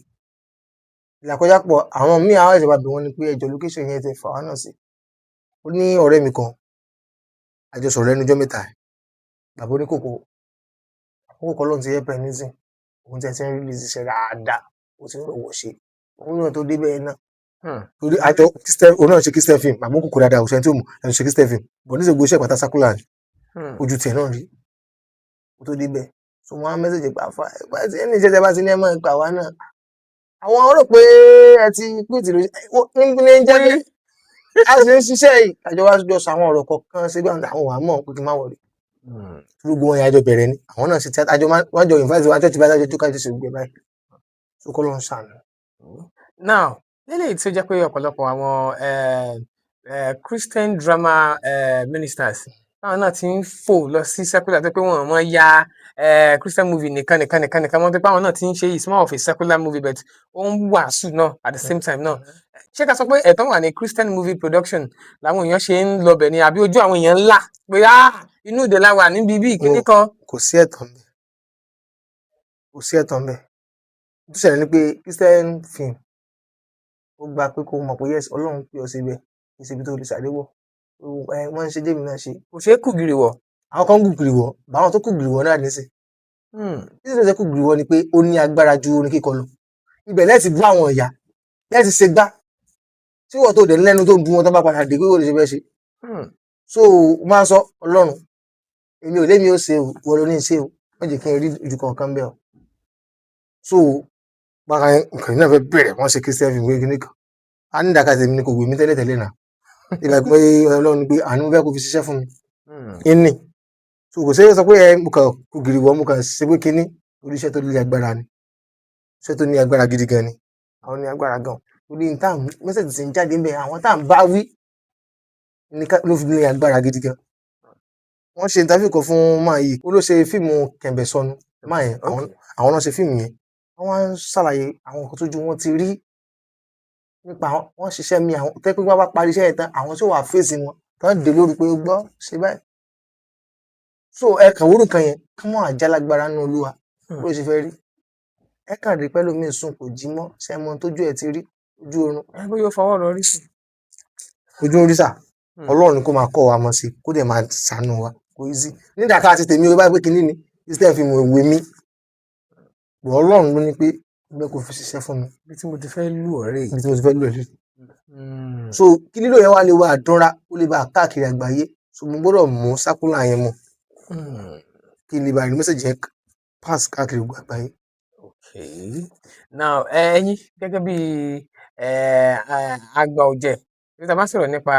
ìlàkọjá pọ̀ àwọn míì àwọn ìjọba bẹ̀ wọ́n ni pé ẹjọ́ location yẹn ti fà wá náà sí ó ní ọ̀rẹ́ mi kan àjọsọ̀rọ̀ ẹnujọ́ mẹ́ta bàbá oníkòkò àkókò kan lóun ti yẹ pẹ́ nísìn òun ti ẹ̀ ti ń rí lè ṣiṣẹ́ dáadáa ó ti ń rọ̀wọ̀ ṣe òun náà tó débẹ̀ náà torí àjọ òun náà ṣe Christian film àmọ́ kòkò dáadáa òṣèlú tí ó mú ẹnu ṣe Christian film bọ̀ ní ìṣègùn iṣẹ́ ìpàtà Circular ni ojú tiẹ̀ náà rí ó tó débẹ̀ so wọn á mẹ́sẹ̀jì pa fún ẹni iṣẹ́ tẹ́ bá ti ní ẹ máa gbà wá náà àwọn rò pé ẹ ti pìtì lóṣù ní jẹ́ pé a sì ń ṣiṣẹ́ yìí àjọ wa jọ sọ àwọn ọ̀rọ̀ kọ̀ọ̀kan síbi àwọn wà mọ̀ pé kí n má wọlé gbogbo wọn yẹn àjọ bẹ̀rẹ̀ ni àwọn náà ṣe tí àjọ wọn jọ invite wọn àjọ tí báyìí àjọ tó kájọ ṣe gbé báyìí so kọ́ ló ń ṣàánú. now lélẹ́yìí tí ó jẹ́ pé ọ̀pọ̀lọpọ̀ àwọn Christian drama ministers táwọn náà ti ń fò lọ sí secular tó pé wọ́n mọ̀ ya Christian movie nìkan wọ́n tó pé àwọn náà ti ń ṣe is more of a secular movie but ó ń wàásù náà at the same time náà ṣé ká sọ pé ẹ̀tọ́ wà ní Christian movie production làwọn èèyàn ṣe ń lọbẹ̀ ni àbí ojú àwọn èèyàn ńlá pé inú ìdè la wà níbi bí ìkíní kan. kò sí ẹ̀tọ́ ńbẹ̀ tó ṣẹlẹ̀ ni pé Christian film ó gba pé kó mọ̀ pé yes Ọlọ́run pè ọ́ síbẹ̀ kí síbi tó lè ṣàdéwọ̀ wọ́n ń ṣe jẹ́mi náà ṣe. kò ṣeé kù gìrì wọ̀. Àwọn kan gùgìrì wọ̀, báwọn tó kùgìrì wọ̀ náà nísìn. Títí tó ṣe kùgìrì wọ̀ ni pé ó ní agbára ju orin kíkọ lọ. Ibẹ̀ lẹ́ẹ̀tì bú àwọn ìyá, lẹ́ẹ̀tì ṣe gbá. Tí wọ́n tó dẹ̀ lẹ́nu tó ń bú wọn tó bá padà dé pé ó lè ṣe fẹ́ ṣe. So máa ń sọ Ọlọ́run, èmi ò lémi ó ṣe o, wọ́n ló ní ṣe o, wọ́n jẹ́ kí n rí ojú kankan bẹ́ẹ̀ o. So bára nǹkan náà fẹ́ bẹ̀rẹ̀ wọ́n ṣe Christian film gbé kan. A ní ìdàkà tèmi ni kò wé mi tẹ́lẹ̀ náà. Ìgbà pé Ọlọ́run ni pé àánú fẹ́ kó fi ṣiṣẹ́ fún mi. Ìní. So kò ṣeé sọ pé mo kàn kùgìrì wọ̀ mo kàn ṣe pé kíní orí iṣẹ́ tó ní agbára ni. Iṣẹ́ tó ní agbára gidi gan ni. Àwọn ní agbára gan. Orí ní táà mẹ́sẹ̀jì ti ń jáde ń bẹ̀ àwọn táà ń bá wí ló fi ní agbára gidi gan. Wọ́n ṣe interview kan fún máa yìí ó ló ṣe fíìmù Kẹ̀mbẹ̀ Sọnù máa yẹn àwọn náà ṣe fíìmù yẹn wọ́n wá ń ṣàlàyé àwọn nǹkan tójú wọn ti rí nípa wọn ṣiṣẹ́ mi àwọn tẹ́ pé wọ́n bá parí iṣẹ́ yẹn tán àwọn tí ó wà fèsì wọn tán dé lórí pé ó gbọ́ ṣe báyìí. So ẹ kàn wúrú kan yẹn kí wọ́n àjálágbára nínú Olúwa bó ṣe fẹ́ rí ẹ kàn rí pẹ́lú mi sùn kò jí mọ́ ṣẹ́mọ tójú ẹ̀ ti rí ojú oorun. ẹ bó yóò fọwọ́ lọ rí sí. ojú orí sà Ọlọ́run ni kó máa kọ́ wa mọ̀ sí kó dẹ̀ máa ṣàánú wa kò easy nígbà ká ti tèmi o bá pé kinní ni Christian fi mọ ìwé mi bọ̀ Ọlọ́run ló ní pé bẹ́ẹ̀ kò fi ṣiṣẹ́ fún mi. Ibi tí mo ti fẹ́ lù ọ̀rẹ́ yìí. ibi tí mo ti fẹ́ lù ẹ̀ sí. So kí lílò yẹn wá lè wá àdánra ó lè bá a káàkiri àgbáyé so mo gbọ́dọ̀ mú sákúlà yẹn mọ̀ kí n lè bá a rí mẹ́sàgì yẹn pass káàkiri àgbáyé. Okay. Now ẹ̀yin gẹ́gẹ́ bí àgbà ọ̀jẹ̀ tí a bá sọ̀rọ̀ nípa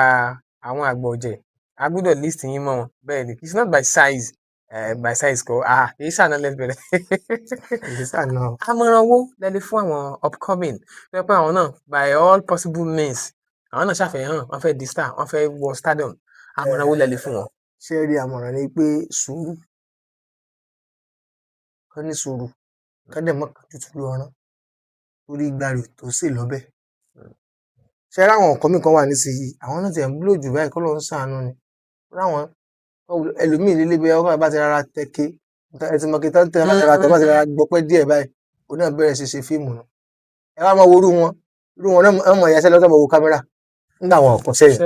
àwọn àgbà ọ̀jẹ̀ a gbọ́dọ̀ list yín mọ́ wọn bẹ́ẹ̀ ni it's not by size by size kọ́ èyí sànà lẹ́nu bẹ̀rẹ̀. èyí sànà. Àmọ̀ràn wo lẹ lè fún àwọn upcoming tó yẹ pé àwọn náà by all possible means àwọn náà ṣàfihàn wọ́n fẹ́ di star wọ́n fẹ́ wọ stadium àmọ̀ràn wo lẹ lè fún wọn. ṣé rí àmọ̀ràn ni pé sùúrù kán ní sùúrù kán dẹ̀ mọ́ tutù lọ́rán torí ìgbà rẹ̀ tó sì lọ́bẹ̀. ṣé rí àwọn nǹkan mìíràn wà nísìnyí àwọn náà ti ẹ̀ ń búlò jù báyìí kọ́ ló ń ṣàánú ni láwọn ẹlòmíì lílé bí ọkọ bá ti rárá tẹké ẹtì mọ̀kítà tẹ bá ti rárá tẹ bá ti rárá gbọpẹ́ díẹ̀ báyìí òun náà bẹ̀rẹ̀ ṣe fíìmù náà ẹ wá máa wo irú wọn náà mọ̀ ìyáṣẹ́ lọ́tọ̀ mọ̀ wo kámẹ́rà nígbà wọn ọ̀kan sẹ́yìn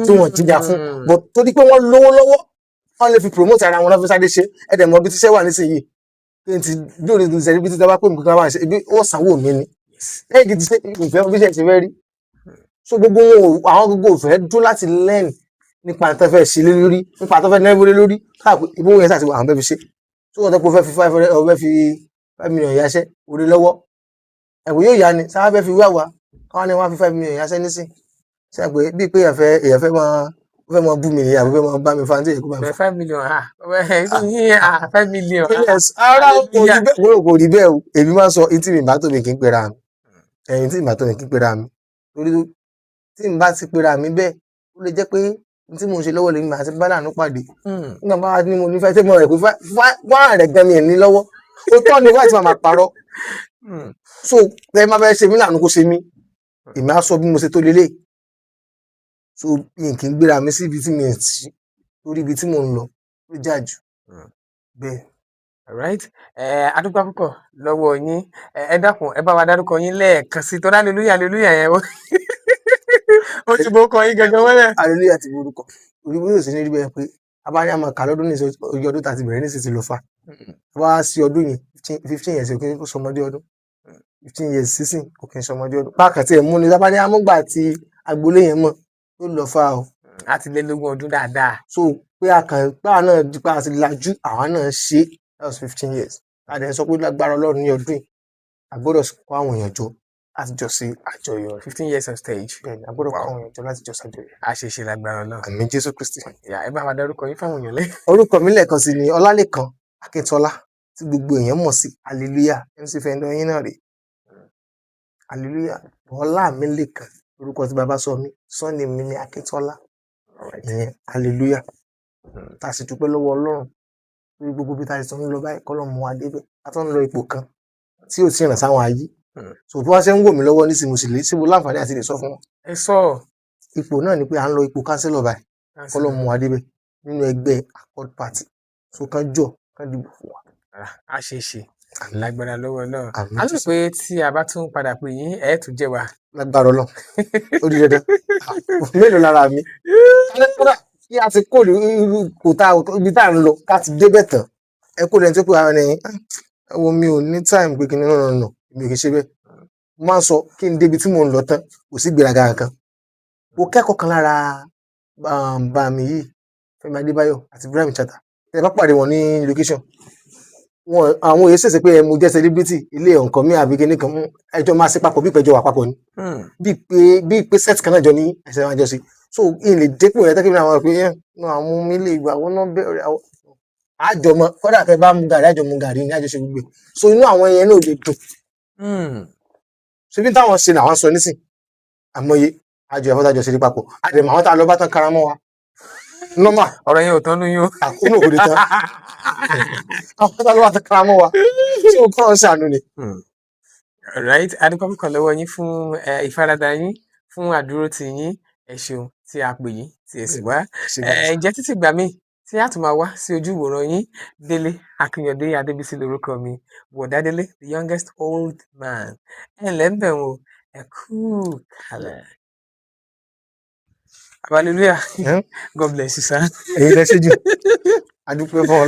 tí wọ́n jíjà fún bọ̀ torí pé wọ́n lówó lọ́wọ́ wọ́n lè fi promote ara wọn lọ́fẹ́ sáré ṣe ẹ̀dẹ̀ mọ̀ bí tíṣẹ́ wà nísìnyí kí n ti lórí ìṣẹ́jú bí títa bá pè mí kí wọ́n máa ṣe ibi wọ́n sanwó mi ni lẹ́yìn kí ti ṣe ìfẹ́ bí ṣe ti fẹ́ rí so gbogbo àwọn gbogbo òfẹ́ dún láti learn nípa tó fẹ́ ṣe lé lórí nípa tó fẹ́ náwó lé lórí káàpọ̀ ìbówó yẹn sàti àwọn fẹ́ fi ṣe tó wọ́n tó kó fẹ́ fi 5 million yáṣẹ́ orí lọ́wọ́ ẹ̀wọ̀n yóò yá ni sáà fẹ́ fi wáwá káwọn ni wọ́n fi 5 million yáṣẹ́ nísìn ṣe pé bíi pé èèyàn fẹ́ máa bú mi nìyà fẹ́ máa bá mi fáńtì èkó bá mi. 5 million 5 million. ara kò rí bẹ́ẹ̀ o èmi máa ń sọ tí mi bá tó mi kí n pera mi ẹ̀yìn tí mi bá tó mi kí n pera mi torí tí mi bá ti pera mi bẹ́ẹ̀ ó lè jẹ́ pé tí mo ń ṣe lọ́wọ́ lèmi àti bá láàánú pàdé nígbà bá ní mo nífẹ̀ẹ́ tí mo rẹ̀ pé wá rẹ̀ gan mi ẹ̀ ní lọ́wọ́ ó tọ́ ni wáyé tí màá máa parọ́ so ẹ má fẹ́ ṣe mí láàánú kó ṣe mí èmi á sọ bí mo ṣe tó lélẹ̀ so mi kì í gbéra mi sí ibi tí mi ẹ̀ tí lórí ibi tí mo ń lọ ló jà jù bẹ́ẹ̀. Alright, adúgbò púpọ̀ lọ́wọ́ yín ẹ dákun ẹ bá wa dárúkọ yín lẹ́ẹ̀kan sí tọ́lá hallelujah yẹn ó ti bó kọ yín gangan wẹ́lẹ̀. hallelujah ti borúkọ òyìnbó yóò sì ní rí bẹ́ẹ̀ pé abáyé àmọ́ kà lọ́dún ní ojú ọdún tàti bẹ̀rẹ̀ ní sì ti lọ fa wá sí ọdún yẹn 15 years òkè kó sọmọdé ọdún 15 years sísìn òkè sọmọdé ọdún páàkàtì ẹ̀ mú ni sábàdé amúgbà àti agboolé yẹn mọ̀ tó lọ fa o. àti lé lógún ọdún dáadáa. so pé àkànpá náà dípa àti lajú àwa náà ṣe that was 15 years àdé sọ pé lágbára Ọlọ́run ní ọdún yìí àgbọ́dọ̀ kó àwọn èèyàn jọ láti jọ sí àjọyọ̀ 15 years on stage. bẹ́ẹ̀ni àgbọ́dọ̀ kó àwọn èèyàn jọ láti jọ ṣàjọyọ̀. a ṣe ṣe lágbára náà. àmín Jésù Kristi. ẹ bá wa dárúkọ yín fáwọn èèyàn lẹ. orúkọ mi lẹ́ẹ̀kan sí ni Ọlálékan Akíntọ́lá tí gbogbo èèyàn mọ̀ sí hallelujah MC Fẹ́ńdọ̀ yín náà rè hallelujah Ọlámilékan orúkọ tí bàbá sọ mí sọ́ni mi ní Akíntọ́lá ìyẹn hallelujah tá a sì dúpẹ́ lọ́wọ́ Ọlọ́run lórí gbogbo bí táyì tó ń lọ báyìí kọ́lọ́ mú wa débẹ̀ a tó ń lọ ipò kan tí ò tí ì ràn sáwọn ayé so bí wọ́n ṣe ń wò mí lọ́wọ́ nísìnyí mo sì lè ṣe mo láǹfààní àti lè sọ fún wọn. ẹ sọ. ipò náà ni pé à ń lọ ipò kánsílọ̀ báyìí kọ́lọ́ mú wa débẹ̀ nínú ẹgbẹ́ Accord Party so kán jọ kán dìbò fún wa. a ṣe ṣe lágbára lọ́wọ́ náà àmì a lè jésù pé tí a bá tún padà pè yín ẹ tún jẹ́ wa. lágbára Ọlọ́run ó di dandan mélòó lára mi kódà kí a ti kó irú kò tá ibi tá à ń lọ ká ti débẹ̀ tán ẹ kó lẹni tó pé ara ẹni ẹ wo mi ò ní time pé kí ni náà nà mi ò kì í ṣe bẹ́ẹ̀ mo máa ń sọ kí n débi tí mò ń lọ tán kò sí gbéraga kankan mo kẹ́kọ̀ọ́ kan lára bá mi yìí Fẹ́mi Adébáyọ̀ àti Ibrahim Chata tẹ bá pàdé wọn ní location wọn àwọn èyí ṣèṣe pé mo jẹ́ celebrity ilé nǹkan mi àbí kíní kan ẹjọ́ máa ṣe papọ̀ bí ìpẹjọ wà papọ̀ ni bíi pé set kan náà jọ ní ẹsẹ̀ máa jọ sí so in lè dépò rẹ tẹ́kí mi àwọn pé àwọn mi lè gbà wọn náà bẹ̀rẹ̀ àjọmọ kódà kẹ bá mu gàrí àjọmọ gàrí ní àjọṣe gbogbo so inú àwọn yẹn náà lè dùn ṣebí táwọn ṣe làwọn sọ nísìn àmọye àjọ ẹ̀fọ́ tàjọ ṣe ní papọ̀ àdèmọ̀ àwọn tá a lọ bá tán karamọ́ wa normal ọ̀rọ̀ yẹn ò tán lóyún. àkóónù òkòdè tán àwọn tá a lọ bá tán karamọ́ wa tí o kọ́ ọ ṣàánú ni. right adúpẹ́ púpọ̀ lọ́wọ́ yín fún ìfaradà yín fún àdúró tì yín ẹ ṣeun tí a pè yín tí ẹ sì wá ǹjẹ́ títí gbà mí tí a tún máa wá sí ojú ìwòran yín Délé Akínyẹ̀dé Adébísí lórúkọ mi Bọ̀dá Délé the youngest old man ẹ ǹlẹ́ ń bẹ̀ wọ́n ẹ kú kalẹ̀. Hallelujah. God bless you, sir. èyí lẹ ṣe jù adúpẹ́ fún ọ.